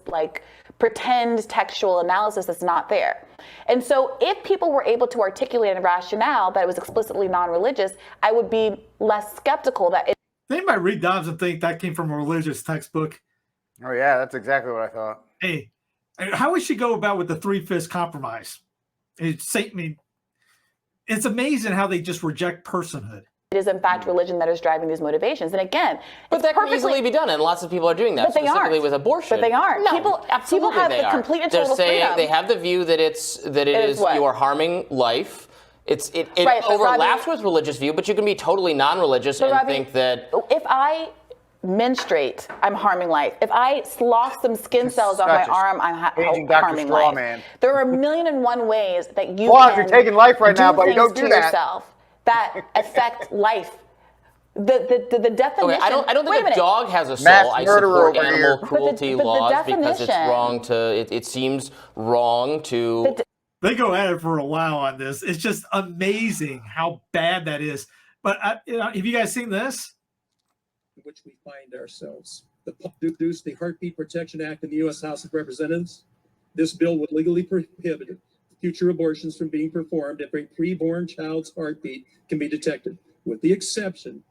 Speaker 16: pretend textual analysis that's not there. And so if people were able to articulate a rationale that it was explicitly non-religious, I would be less skeptical that
Speaker 13: they might read Dobbs and think that came from a religious textbook.
Speaker 1: Oh yeah, that's exactly what I thought.
Speaker 13: Hey, how would she go about with the 3/5 compromise? It's amazing how they just reject personhood.
Speaker 16: It is in fact religion that is driving these motivations. And again,
Speaker 14: but that can easily be done, and lots of people are doing that,
Speaker 16: but
Speaker 14: specifically with abortion.
Speaker 16: But they aren't.
Speaker 14: No,
Speaker 16: people have the complete and total freedom.
Speaker 14: They have the view that it is you are harming life. It overlaps with religious view, but you can be totally non-religious and think that
Speaker 16: if I menstruate, I'm harming life. If I slough some skin cells off my arm, I'm harming life. There are 1,000,001 ways that you can
Speaker 1: you're taking life right now, but you don't do that.
Speaker 16: Yourself that affect life. The definition.
Speaker 14: Okay, I don't think a dog has a soul. I support animal cruelty laws because it's wrong to. It seems wrong to.
Speaker 13: They go at it for a while on this. It's just amazing how bad that is. But have you guys seen this?
Speaker 2: In which we find ourselves. Introduced the Heartbeat Protection Act in the U.S. House of Representatives. This bill would legally prohibit future abortions from being performed if a preborn child's heartbeat can be detected, with the exception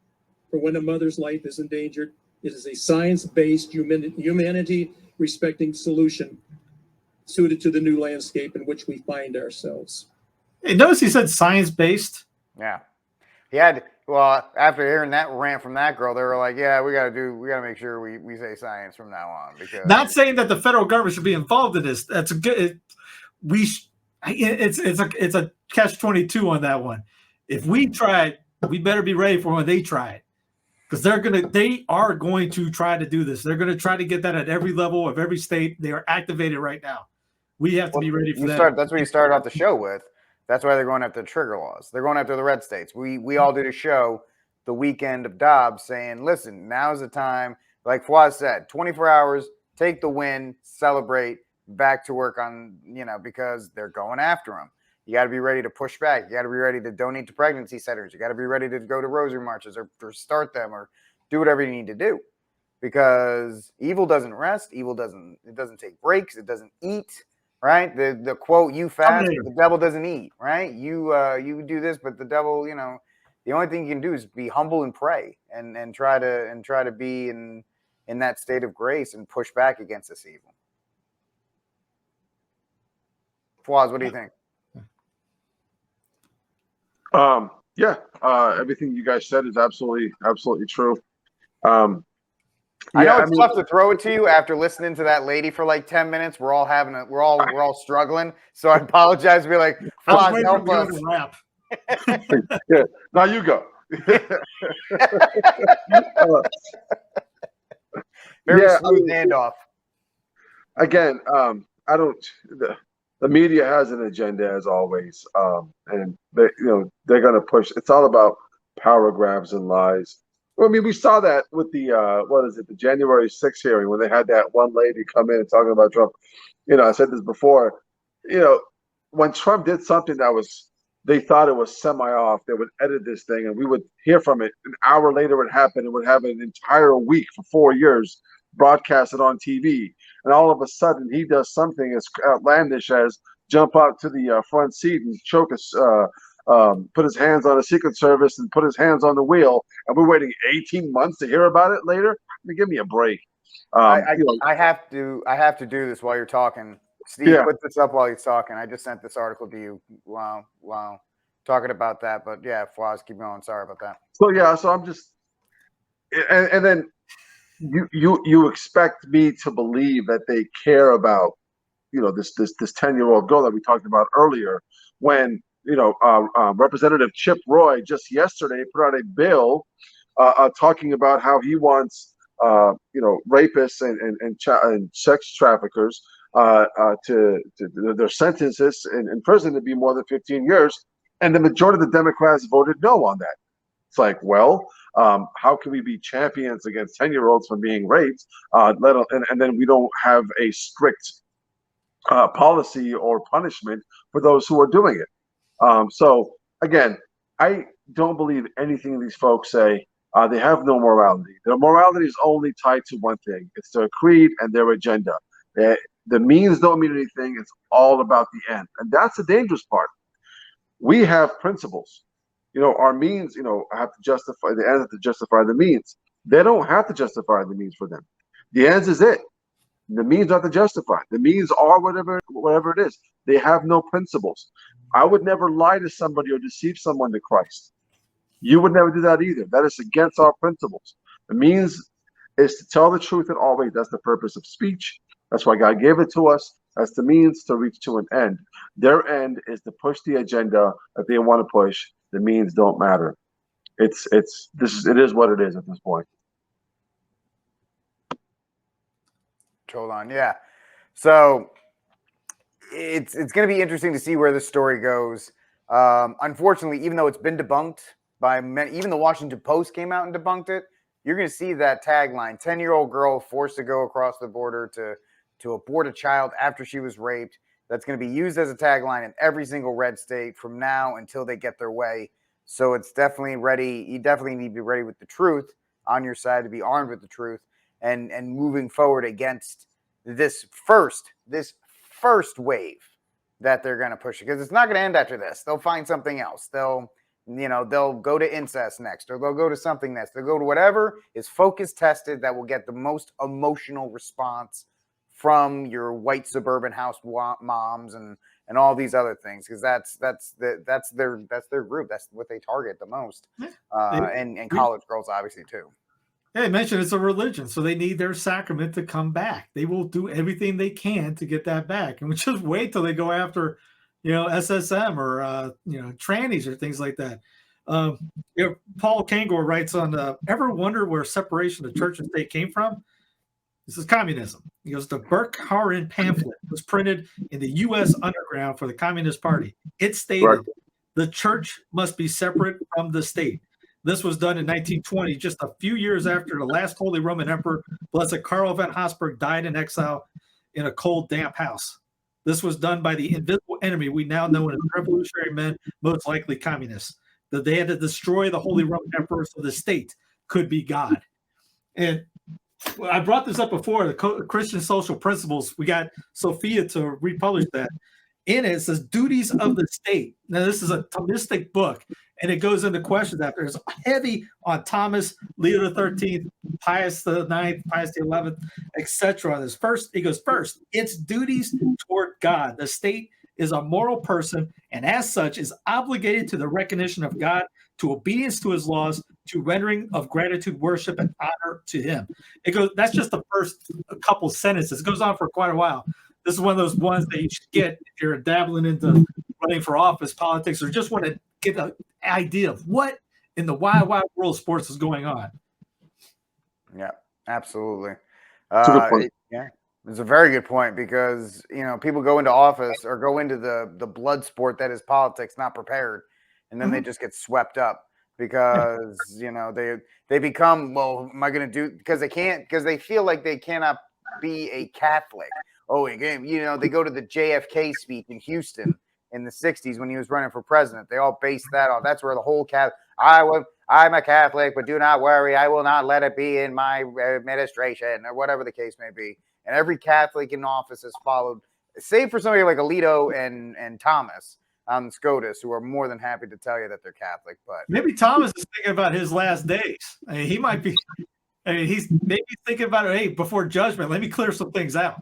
Speaker 2: for when a mother's life is endangered. It is a science-based, humanity-respecting solution suited to the new landscape in which we find ourselves.
Speaker 13: Hey, notice he said science-based.
Speaker 1: Yeah. He had, well, after hearing that rant from that girl, they were like, yeah, we got to make sure we say science from now on. Because
Speaker 13: not saying that the federal government should be involved in this. That's a good, it's a catch-22 on that one. If we try it, we better be ready for when they try it. Because they are going to try to do this. They're going to try to get that at every level of every state. They are activated right now. We have to be ready for that.
Speaker 1: That's what you started off the show with. That's why they're going after the trigger laws. They're going after the red states. We all did a show the weekend of Dobbs saying, listen, now's the time. Like Fawaz said, 24 hours, take the win, celebrate, back to work on, because they're going after them. You got to be ready to push back. You got to be ready to donate to pregnancy centers. You got to be ready to go to rosary marches or start them or do whatever you need to do, because evil doesn't rest. Evil doesn't take breaks. It doesn't eat. Right? The quote, you fast, but the devil doesn't eat, right? You do this, but the devil, the only thing you can do is be humble and pray and try to be in that state of grace and push back against this evil. Fawaz, what do you think?
Speaker 3: Everything you guys said is absolutely true.
Speaker 1: I know it's tough to throw it to you after listening to that lady for like 10 minutes. We're all struggling. So I apologize to be like, Fawaz, help us.
Speaker 3: Yeah, now you go.
Speaker 1: Very smooth handoff.
Speaker 3: Again, I don't. The media has an agenda as always, and they're going to push. It's all about power grabs and lies. I mean, we saw that with the the January 6th hearing when they had that one lady come in and talking about Trump. I said this before. When Trump did something they thought it was semi-off, they would edit this thing, and we would hear from it. An hour later, it happened. It would have an entire week for 4 years broadcasted on TV, and all of a sudden, he does something as outlandish as jump out to the front seat and choke us. Put his hands on a Secret Service and put his hands on the wheel, and we're waiting 18 months to hear about it later. I mean, give me a break.
Speaker 1: I have to do this while you're talking. Steve, put this up while he's talking. I just sent this article to you while talking about that. But yeah, Fawaz, keep going. Sorry about that.
Speaker 3: So I'm just, and then you expect me to believe that they care about this 10-year-old girl that we talked about earlier when. Representative Chip Roy just yesterday put out a bill talking about how he wants, rapists and sex traffickers to their sentences in prison to be more than 15 years. And the majority of the Democrats voted no on that. It's like, well, how can we be champions against 10-year-olds from being raped? And then we don't have a strict policy or punishment for those who are doing it. So again, I don't believe anything these folks say. They have no morality. Their morality is only tied to one thing. It's their creed and their agenda. The means don't mean anything. It's all about the end. And that's the dangerous part. We have principles. Our means, have to justify the ends, have to justify the means. They don't have to justify the means for them. The ends is it. The means not to justify. The means are whatever it is. They have no principles. I would never lie to somebody or deceive someone to Christ. You would never do that either. That is against our principles. The means is to tell the truth in all ways. That's the purpose of speech. That's why God gave it to us. That's the means to reach to an end. Their end is to push the agenda that they want to push. The means don't matter. It is what it is at this point.
Speaker 1: Hold on, yeah. So it's going to be interesting to see where this story goes. Unfortunately, even though it's been debunked by many, even the Washington Post came out and debunked it. You're going to see that tagline: 10-year-old girl forced to go across the border to abort a child after she was raped. That's going to be used as a tagline in every single red state from now until they get their way. So it's definitely ready. You definitely need to be ready with the truth on your side, to be armed with the truth and moving forward against this first wave that they're going to push, because it's not going to end after this. They'll find something else. They'll go to incest next, or they'll go to something next. They'll go to whatever is focus tested that will get the most emotional response from your white suburban house moms and all these other things, because that's their group. That's what they target the most, and college girls obviously too.
Speaker 13: Yeah, I mentioned it's a religion, so they need their sacrament to come back. They will do everything they can to get that back, and we just wait till they go after, SSM or trannies or things like that. Paul Kangor writes on, ever wonder where separation of church and state came from? This is communism. He goes, the Burke-Harin pamphlet was printed in the U.S. underground for the Communist Party. It stated the church must be separate from the state. This was done in 1920, just a few years after the last Holy Roman Emperor, Blessed Karl von Habsburg, died in exile in a cold, damp house. This was done by the invisible enemy we now know as revolutionary men, most likely communists. That they had to destroy the Holy Roman Emperor so the state could be God. And I brought this up before, the Christian Social Principles. We got Sophia to republish that. In it says duties of the state. Now, this is a Thomistic book. And it goes into questions after. It's heavy on Thomas, Leo the 13th, Pius the 9th, Pius the 11th, etc. On this first, he goes, first, its duties toward God. The state is a moral person, and as such is obligated to the recognition of God, to obedience to his laws, to rendering of gratitude, worship, and honor to him. It goes. That's just the first couple sentences. It goes on for quite a while. This is one of those ones that you should get if you're dabbling into running for office, politics, or just want to get an idea of what in the wide world of sports is going on.
Speaker 1: Yeah, absolutely.
Speaker 3: That's a good point.
Speaker 1: Yeah, it's a very good point because people go into office or go into the blood sport that is politics, not prepared, and then they just get swept up because they become, well, am I going to do, because they feel like they cannot be a Catholic. Oh, again, they go to the JFK speech in Houston in the 60s when he was running for president. They all based that off. That's where the whole I'm a Catholic, but do not worry, I will not let it be in my administration, or whatever the case may be. And every Catholic in office has followed, save for somebody like Alito and Thomas SCOTUS, who are more than happy to tell you that they're Catholic. But
Speaker 13: maybe Thomas is thinking about his last days. I mean, he might be. I mean, he's maybe thinking about it. Hey, before judgment, let me clear some things out.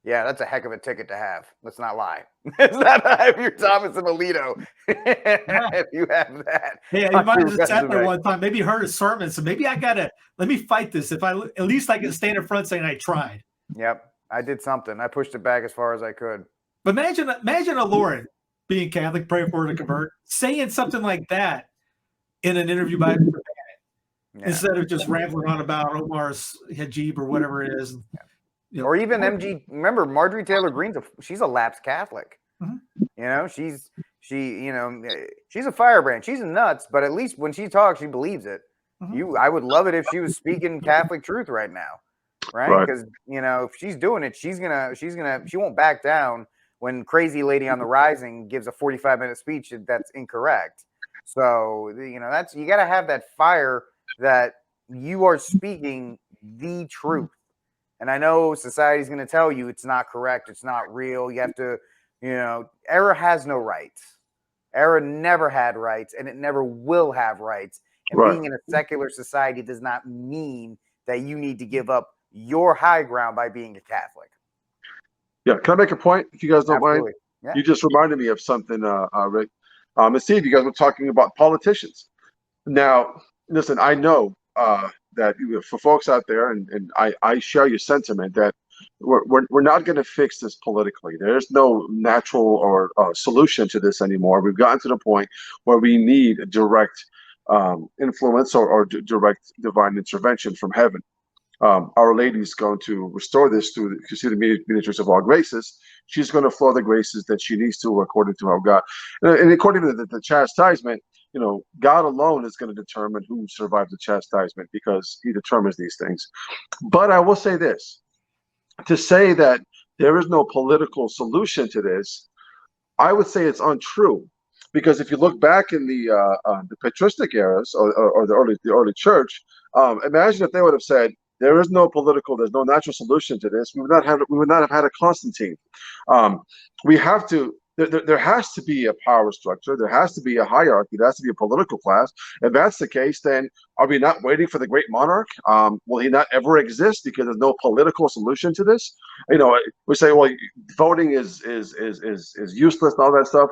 Speaker 1: Yeah, that's a heck of a ticket to have. Let's not lie. It's not if you're Thomas and Alito. If you have that.
Speaker 13: Yeah, he might have just sat there one time. Maybe heard a sermon. So maybe let me fight this. If at least I can stand in front saying I tried.
Speaker 1: Yep, I did something. I pushed it back as far as I could.
Speaker 13: But imagine a Lauren being Catholic, praying for her to convert, saying something like that in an interview by instead of just rambling on about Omar's hijab or whatever it is.
Speaker 1: Or even MG. Remember, Marjorie Taylor Greene's she's a lapsed Catholic.
Speaker 13: Mm-hmm.
Speaker 1: She's a firebrand. She's nuts, but at least when she talks, she believes it.
Speaker 13: Mm-hmm.
Speaker 1: I would love it if she was speaking Catholic truth right now, right? Because if she's doing it, she won't back down when crazy lady on the rising gives a 45-minute speech that's incorrect. So that's, you got to have that fire that you are speaking the truth. And I know society's going to tell you it's not correct, it's not real. You have to, error has no rights. Error never had rights, and it never will have rights. And being in a secular society does not mean that you need to give up your high ground by being a Catholic.
Speaker 3: Yeah, can I make a point, if you guys don't mind?
Speaker 1: Yeah.
Speaker 3: You just reminded me of something, Rick. And Steve, you guys were talking about politicians. Now, listen, I know that for folks out there, and I share your sentiment that we're not going to fix this politically. There's no natural or solution to this anymore. We've gotten to the point where we need direct influence or direct divine intervention from heaven. Our Lady's going to restore this through the mediatrix of all graces. She's going to flow the graces that she needs to according to our God. And according to the chastisement, God alone is going to determine who survives the chastisement because he determines these things. But I will say this, to say that there is no political solution to this, I would say it's untrue. Because if you look back in the patristic eras or the early church, imagine if they would have said, there's no natural solution to this. We would not have had a Constantine. We have to. There has to be a power structure. There has to be a hierarchy. There has to be a political class. If that's the case, then are we not waiting for the great monarch? Will he not ever exist because there's no political solution to this? We say, well, voting is useless and all that stuff.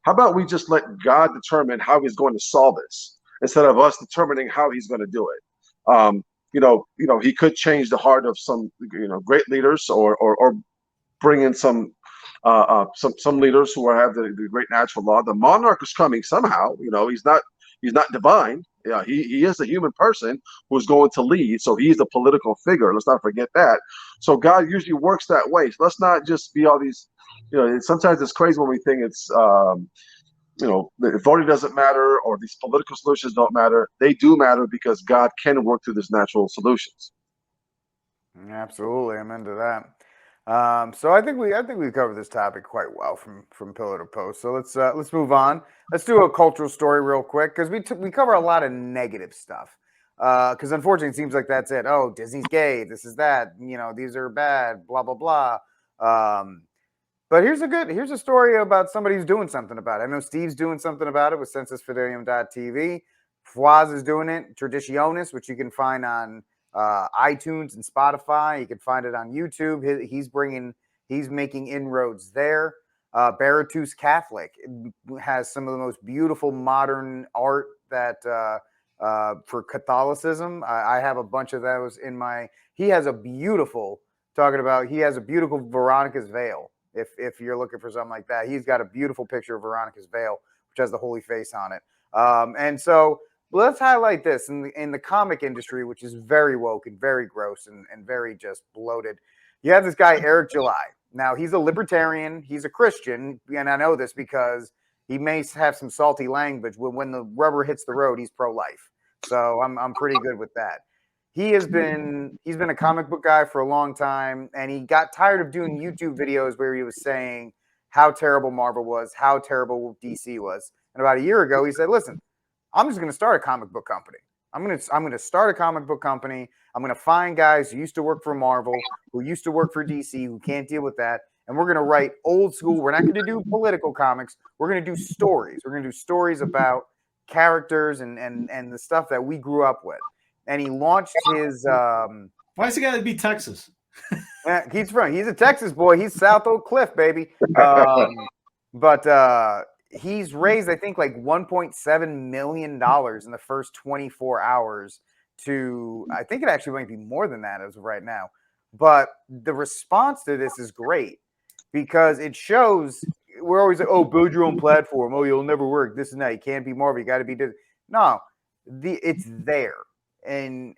Speaker 3: How about we just let God determine how he's going to solve this instead of us determining how he's going to do it? He could change the heart of some, great leaders, or bring in some leaders who have the great natural law. The monarch is coming somehow. He's not divine. Yeah, he is a human person who's going to lead. So he's a political figure. Let's not forget that. So God usually works that way. So let's not just be all these. Sometimes it's crazy when we think it's. Voting doesn't matter or these political solutions don't matter. They do matter because God can work through these natural solutions.
Speaker 1: Absolutely, I'm into that. So I think we covered this topic quite well from pillar to post. So let's move on. Let's do a cultural story real quick because we cover a lot of negative stuff. Because unfortunately, it seems like that's it. Oh, Disney's gay. This is that. These are bad. Blah blah blah. But here's a story about somebody who's doing something about it. I know Steve's doing something about it with censusfidelium.tv. Fawaz is doing it. Traditionis, which you can find on iTunes and Spotify. You can find it on YouTube. He's making inroads there. Baratus Catholic has some of the most beautiful modern art that for Catholicism. I have a bunch of those in my. He has a beautiful Veronica's veil. If you're looking for something like that, he's got a beautiful picture of Veronica's veil, which has the holy face on it. And so let's highlight this in the comic industry, which is very woke and very gross and very just bloated. You have this guy, Eric July. Now, he's a libertarian. He's a Christian. And I know this because he may have some salty language. When the rubber hits the road, he's pro-life. So I'm pretty good with that. He's been a comic book guy for a long time. And he got tired of doing YouTube videos where he was saying how terrible Marvel was, how terrible DC was. And about a year ago, he said, listen, I'm just going to start a comic book company. I'm going to start a comic book company. I'm going to find guys who used to work for Marvel, who used to work for DC, who can't deal with that. And we're going to write old school. We're not going to do political comics. We're going to do stories. We're going to do stories about characters and the stuff that we grew up with. And he launched his.
Speaker 13: Why's it got to be Texas?
Speaker 1: He's a Texas boy. He's South Oak Cliff, baby. But he's raised, I think, like $1.7 million in the first 24 hours to, I think it actually might be more than that as of right now. But the response to this is great because it shows we're always like, oh, build your own platform. Oh, you'll never work. This and that. You can't be Marvel. You got to be this. No, it's there. And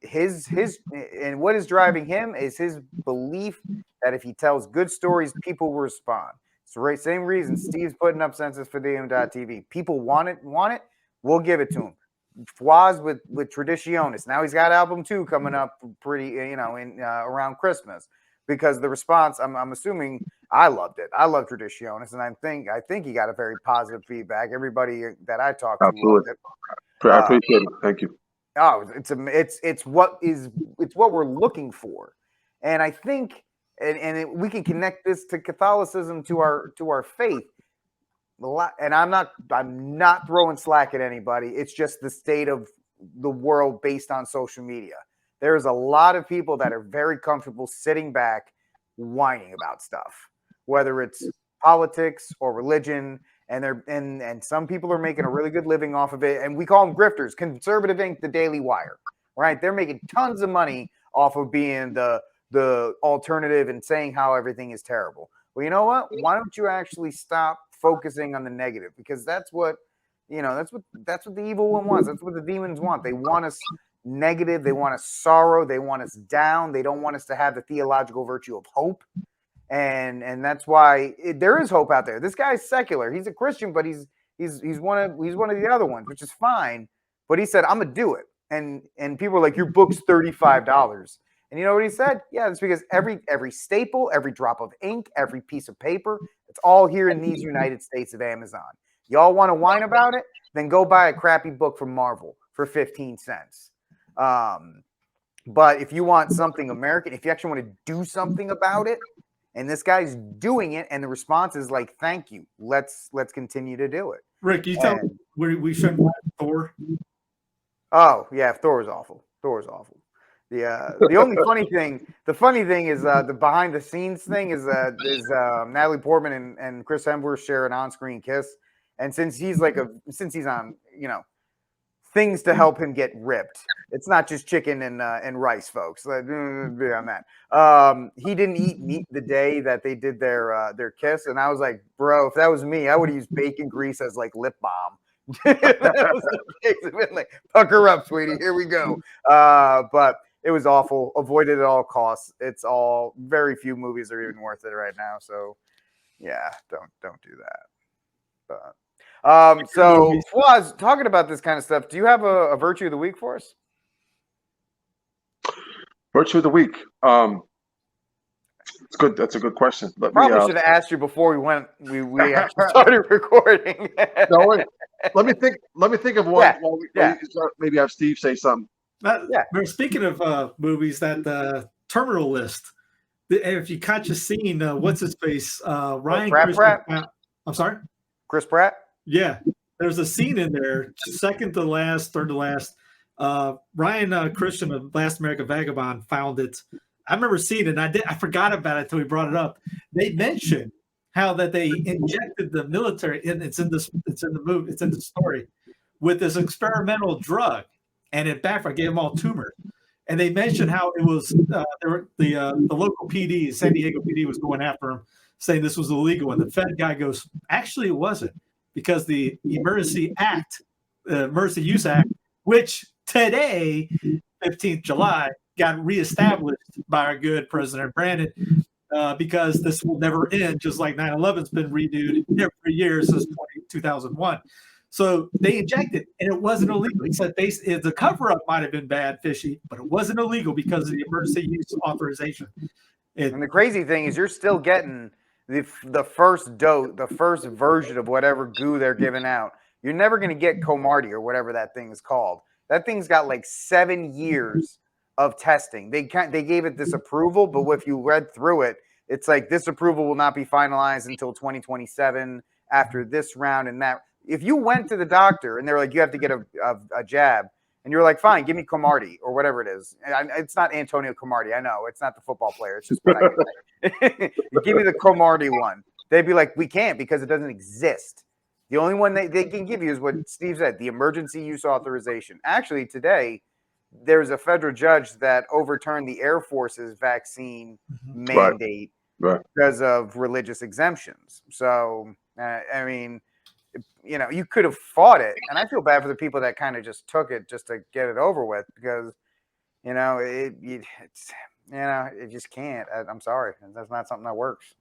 Speaker 1: his and what is driving him is his belief that if he tells good stories, people will respond. It's the same reason Steve's putting up censusfidelium.tv. People want it, we'll give it to him. Fawaz with Traditionis. Now he's got album 2 coming up pretty, in around Christmas. Because the response, I'm assuming I loved it. I love Traditionis, and I think he got a very positive feedback. Everybody that I talked to loved it.
Speaker 3: I appreciate it. Thank you.
Speaker 1: Oh, it's what we're looking for, and I think, we can connect this to Catholicism, to our faith. And I'm not throwing slack at anybody. It's just the state of the world based on social media. There's a lot of people that are very comfortable sitting back, whining about stuff, whether it's politics or religion. And some people are making a really good living off of it. And we call them grifters. Conservative Inc., the Daily Wire, right? They're making tons of money off of being the alternative and saying how everything is terrible. Well, you know what? Why don't you actually stop focusing on the negative? Because that's what the evil one wants. That's what the demons want. They want us negative. They want us sorrow. They want us down. They don't want us to have the theological virtue of hope. And that's why there is hope out there. This guy's secular. He's a Christian, but he's one of the other ones, which is fine. But he said, I'm gonna do it. And people are like, your book's $35. And you know what he said? Yeah, it's because every staple, every drop of ink, every piece of paper, it's all here in these United States of Amazon. Y'all want to whine about it? Then go buy a crappy book from Marvel for 15 cents. But if you want something American, if you actually want to do something about it, and this guy's doing it, and the response is like, "Thank you. Let's continue to do it."
Speaker 13: Rick, you tell me we shouldn't watch Thor.
Speaker 1: Oh yeah, Thor is awful. Thor is awful. The only funny thing is the behind the scenes thing is Natalie Portman and Chris Hemsworth share an on-screen kiss, and since he's on things to help him get ripped. It's not just chicken and rice, folks. On that, he didn't eat meat the day that they did their kiss, and I was like, bro, if that was me, I would have used bacon grease as like lip balm. That was the case. Like, pucker up, sweetie. Here we go. But it was awful. Avoid it at all costs. It's all very few movies are even worth it right now. So yeah, don't do that. But so Fawaz, talking about this kind of stuff, do you have a virtue of the week for us?
Speaker 3: Virtue of the week. It's good. That's a good question.
Speaker 1: Probably should have asked you before we actually started recording.
Speaker 3: No, wait. Let me think of one.
Speaker 1: Yeah.
Speaker 3: Maybe have Steve say something.
Speaker 13: We're speaking of movies, that Terminal List. if you catch a scene, what's his face? Ryan
Speaker 1: Pratt?
Speaker 13: I'm sorry?
Speaker 1: Chris Pratt?
Speaker 13: Yeah. There's a scene in there, second to last, third to last. Ryan Christian of Last American Vagabond found it. I remember seeing it, and I forgot about it until he brought it up. They mentioned how that they injected the military, and it's in the story, with this experimental drug, and it backfired, gave them all tumors. And they mentioned how it was the local PD, San Diego PD, was going after him, saying this was illegal. And the Fed guy goes, actually, it wasn't, because the Emergency Use Act, which today, 15th July, got reestablished by our good President Brandon, because this will never end, just like 9/11's been renewed every year since 2001. So they injected, and it wasn't illegal. He said the cover-up might have been bad, fishy, but it wasn't illegal because of the emergency use authorization.
Speaker 1: And the crazy thing is, you're still getting the first dose, the first version of whatever goo they're giving out. You're never going to get Comarty or whatever that thing is called. That thing's got like 7 years of testing. They gave it this approval, but if you read through it, it's like this approval will not be finalized until 2027 after this round and that. If you went to the doctor and they're like, you have to get a jab, and you're like, fine, give me Comarty or whatever it is. It's not Antonio Comarty. I know it's not the football player. It's just what I can say. Give me the Comarty one. They'd be like, we can't because it doesn't exist. The only one they can give you is what Steve said, the emergency use authorization. Actually, today, there's a federal judge that overturned the Air Force's vaccine mandate because of religious exemptions. So, I mean, you could have fought it. And I feel bad for the people that kind of just took it just to get it over with because, it just can't. I'm sorry. That's not something that works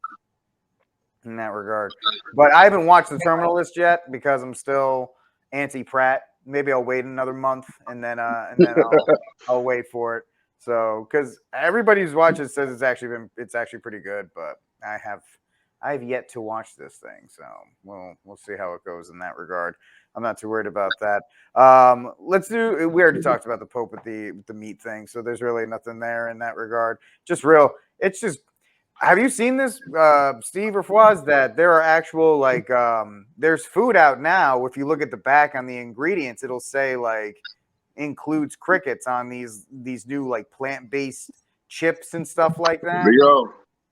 Speaker 1: in that regard. But I haven't watched The Terminal List yet because I'm still anti-Pratt. Maybe I'll wait another month and then I'll wait for it. So, because everybody who's watched it says it's actually pretty good, but I have yet to watch this thing, so we'll see how it goes in that regard. I'm not too worried about that. We already talked about the Pope with the meat thing, so there's really nothing there in that regard. Have you seen this, Steve or Fawaz, that there are actual there's food out now. If you look at the back on the ingredients, it'll say includes crickets on these new plant-based chips and stuff like that.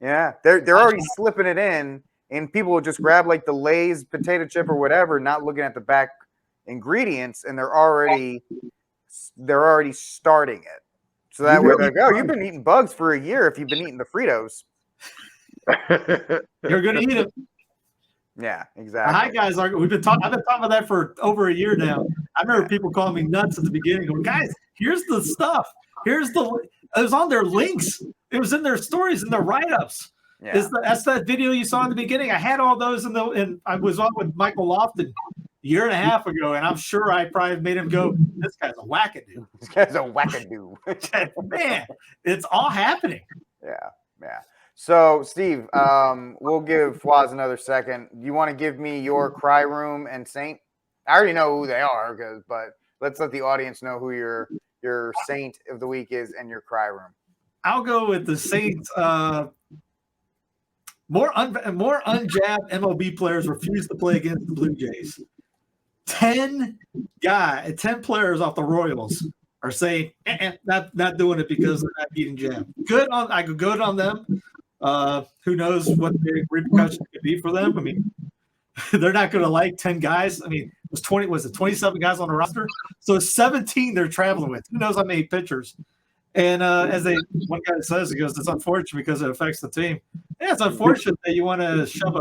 Speaker 1: Yeah, they're already slipping it in, and people will just grab the Lay's potato chip or whatever, not looking at the back ingredients, and they're already starting it. So that way, you've been eating bugs for a year if you've been eating the Fritos.
Speaker 13: You're gonna eat them.
Speaker 1: Yeah, exactly.
Speaker 13: Hi guys, I've been talking about that for over a year now. I remember people calling me nuts at the beginning, going, "Guys, here's the stuff. It was on their links. It was in their stories and their write-ups." Yeah. That's that video you saw in the beginning. I had all those and I was on with Michael Lofton a year and a half ago, and I'm sure I probably made him go, "This guy's a wackadoo."
Speaker 1: This guy's a wackadoo.
Speaker 13: Man, it's all happening.
Speaker 1: Yeah. So, Steve, we'll give Fawaz another second. Do you want to give me your Cry Room and Saint? I already know who they are, but let's let the audience know who your Saint of the week is and your Cry Room.
Speaker 13: I'll go with the Saints. More unjabbed MLB players refuse to play against the Blue Jays. 10 players off the Royals are saying not doing it because they're not getting jabbed. Good on them. Who knows what the repercussions could be for them? I mean, they're not going to 10 guys. I mean, was it 27 guys on the roster? So 17 they're traveling with. Who knows how many pitchers? And one guy says, he goes, it's unfortunate because it affects the team. Yeah, it's unfortunate that you want to shove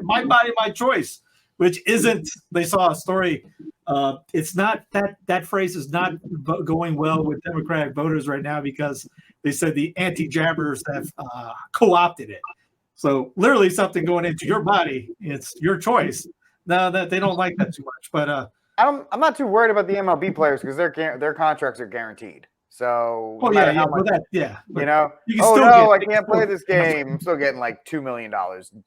Speaker 13: my body, my choice, which isn't. They saw a story. It's not that phrase is not going well with Democratic voters right now because they said the anti-jabbers have co-opted it. So literally something going into your body, it's your choice. Now that they don't like that too much, but
Speaker 1: I'm not too worried about the MLB players because their contracts are guaranteed. So
Speaker 13: I
Speaker 1: can't play this game. I'm still getting $2 million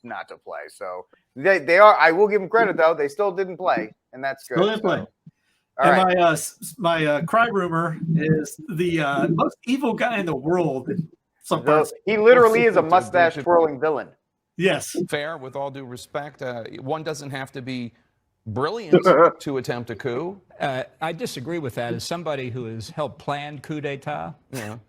Speaker 1: not to play. So they are. I will give them credit though; they still didn't play, and that's good.
Speaker 13: Still didn't play.
Speaker 1: All
Speaker 13: and
Speaker 1: right.
Speaker 13: my cry rumor is the most evil guy in the world some parts.
Speaker 1: He literally is a mustache twirling villain.
Speaker 13: Yes.
Speaker 7: Fair, with all due respect, one doesn't have to be brilliant to attempt a coup.
Speaker 8: I disagree with that. As somebody who has helped plan coup d'état,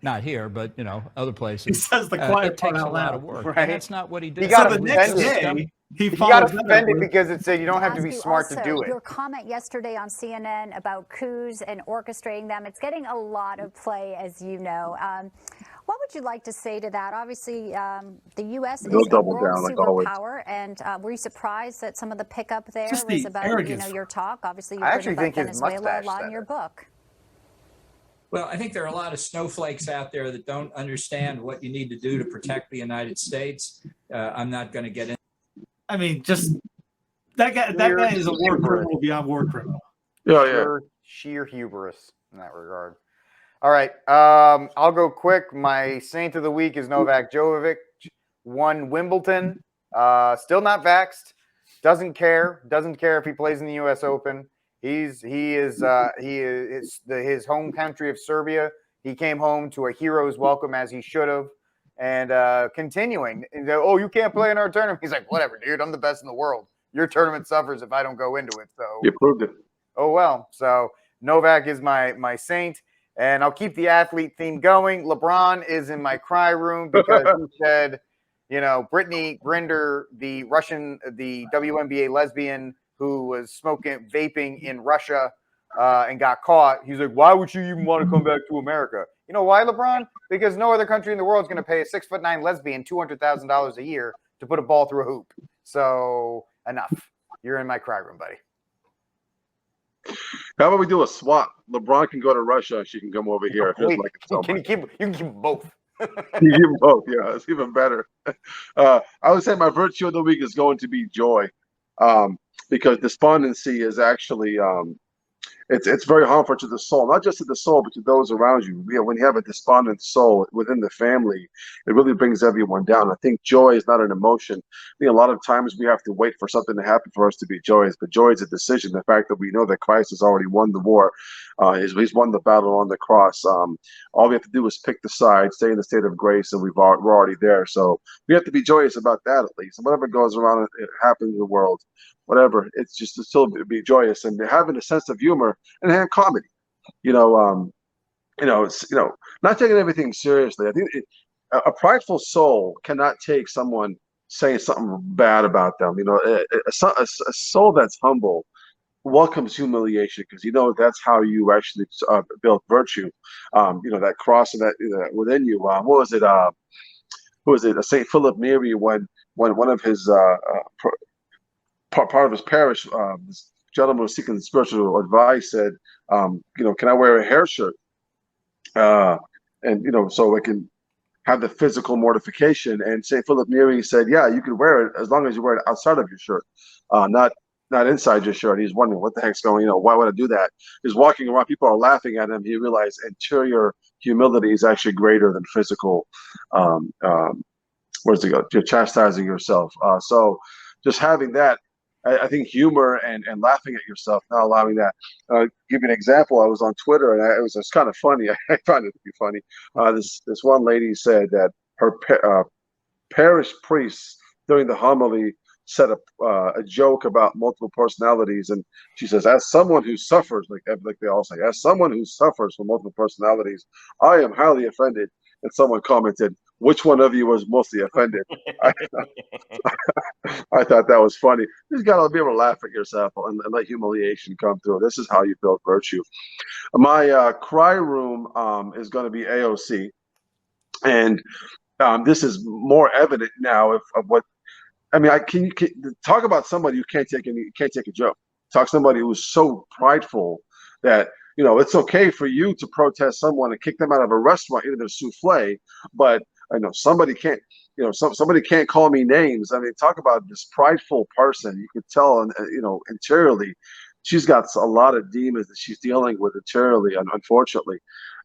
Speaker 8: not here, but other places,
Speaker 13: He says the quiet
Speaker 8: it takes
Speaker 13: part out
Speaker 8: a lot
Speaker 13: loud.
Speaker 8: of work.
Speaker 1: Right.
Speaker 8: And that's not what he did.
Speaker 1: He got
Speaker 13: So the next day,
Speaker 1: he got offended because it said you don't have to be
Speaker 9: Ask you
Speaker 1: smart to
Speaker 9: also,
Speaker 1: do it.
Speaker 9: Your comment yesterday on CNN about coups and orchestrating them, it's getting a lot of play, as you know. What would you like to say to that? Obviously, the U.S. is a world superpower, and were you surprised that some of the pickup there was about your talk? Obviously, you've written about Venezuela a lot in your book.
Speaker 8: Well, I think there are a lot of snowflakes out there that don't understand what you need to do to protect the United States. I'm not going to get in.
Speaker 13: I mean, just that guy is a war criminal beyond war criminal.
Speaker 1: Sheer hubris in that regard. All right, I'll go quick. My saint of the week is Novak Djokovic. Won Wimbledon. Still not vaxxed. Doesn't care if he plays in the U.S. Open. His home country of Serbia. He came home to a hero's welcome, as he should have. And continuing, oh, you can't play in our tournament. He's like, whatever, dude. I'm the best in the world. Your tournament suffers if I don't go into it. So
Speaker 3: you proved it. Oh
Speaker 1: well. So Novak is my saint. And I'll keep the athlete theme going. LeBron is in my cry room because he said, Brittany Grinder, the WNBA lesbian who was vaping in Russia and got caught. He's like, why would you even want to come back to America? You know why, LeBron? Because no other country in the world is going to pay a 6'9" lesbian $200,000 a year to put a ball through a hoop. So enough. You're in my cry room, buddy.
Speaker 3: How about we do a swap? LeBron can go to Russia, and she can come over here.
Speaker 1: Wait, you can keep both.
Speaker 3: You can keep both. Yeah, it's even better. I would say my virtue of the week is going to be joy, because despondency is actually it's very harmful to the soul, not just to the soul, but to those around you. When you have a despondent soul within the family, it really brings everyone down. I think joy is not an emotion. I think a lot of times we have to wait for something to happen for us to be joyous, but joy is a decision. The fact that we know that Christ has already won the war, he's won the battle on the cross. All we have to do is pick the side, stay in the state of grace, and we're already there. So we have to be joyous about that at least. And whatever goes around, it happens in the world. Whatever, it's just to still be joyous and having a sense of humor and have comedy. Not taking everything seriously. I think a prideful soul cannot take someone saying something bad about them. A soul that's humble welcomes humiliation because that's how you actually build virtue. That cross and that within you. What was it? Who was it? Saint Philip Neri when one of his part of his parish, this gentleman was seeking spiritual advice, said, can I wear a hair shirt? So I can have the physical mortification. And St. Philip Neri said, yeah, you can wear it as long as you wear it outside of your shirt, not inside your shirt. He's wondering what the heck's going, why would I do that? He's walking around, people are laughing at him. He realized interior humility is actually greater than physical, where's it go? You're chastising yourself. So just having that, I think humor and laughing at yourself, not allowing that. Give you an example. I was on Twitter and it was kind of funny. I found it to be funny. This one lady said that her parish priest during the homily said a joke about multiple personalities, and she says, as someone who suffers, like they all say, as someone who suffers from multiple personalities, I am highly offended. And someone commented, which one of you was mostly offended? I thought that was funny. You just got to be able to laugh at yourself and let humiliation come through. This is how you build virtue. My cry room is going to be AOC. And this is more evident now of what, I mean, can talk about somebody who can't take a joke. Talk somebody who's so prideful that, it's okay for you to protest someone and kick them out of a restaurant, either their souffle, but I know somebody can't, somebody can't call me names. I mean, talk about this prideful person. You could tell, interiorly, she's got a lot of demons that she's dealing with interiorly, unfortunately.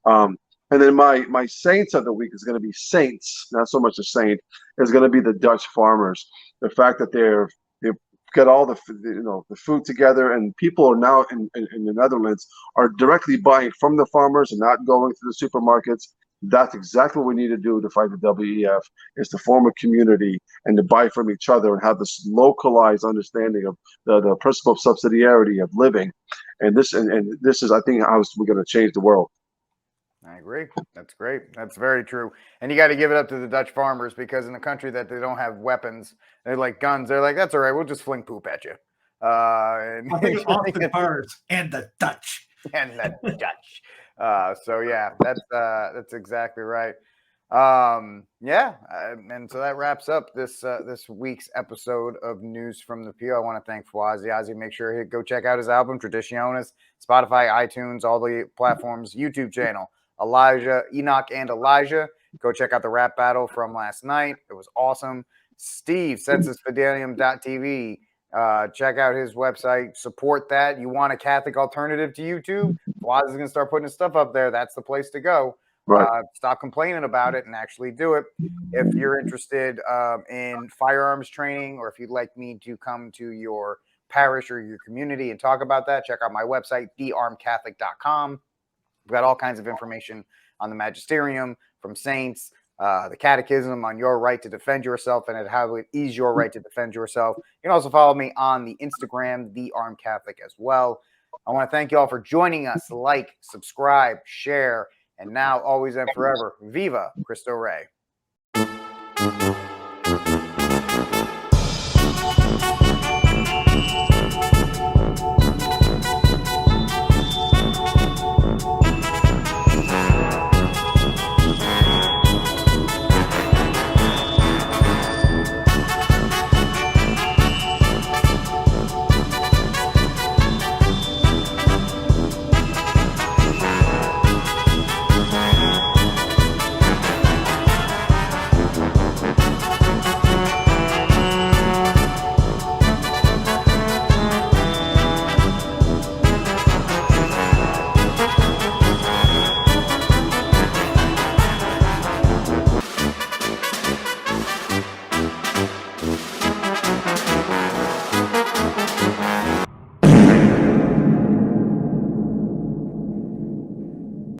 Speaker 3: And then my saints of the week is going to be saints, not so much a saint, is going to be the Dutch farmers. The fact that they've got all the food together, and people are now in the Netherlands are directly buying from the farmers and not going to the supermarkets. That's exactly what we need to do to fight the WEF, is to form a community and to buy from each other and have this localized understanding of the principle of subsidiarity of living. And this is, I think, how we're going to change the world.
Speaker 1: I agree. That's great. That's very true. And you got to give it up to the Dutch farmers, because in a country that they don't have weapons, they're like guns. They're like, that's all right. We'll just fling poop at you.
Speaker 13: I think it's off the birds and the Dutch.
Speaker 1: And the Dutch. So yeah, that's exactly right. And so that wraps up this week's episode of News from the Pew. I want to thank Fawzi. Ozzy, make sure you go check out his album Traditionis, Spotify, iTunes, all the platforms, YouTube channel, Enoch and Elijah. Go check out the rap battle from last night. It was awesome. Steve, censusfidelium.tv. Check out his website. Support that. You want a Catholic alternative to YouTube? Fawaz is going to start putting his stuff up there. That's the place to go.
Speaker 3: Right.
Speaker 1: Stop complaining about it and actually do it. If you're interested in firearms training, or if you'd like me to come to your parish or your community and talk about that, check out my website, thearmedcatholic.com. We've got all kinds of information on the magisterium from saints, the catechism on your right to defend yourself and how it is your right to defend yourself. You can also follow me on the Instagram, The Armed Catholic, as well. I want to thank you all for joining us. Like, subscribe, share, and now, always and forever, Viva Cristo Rey.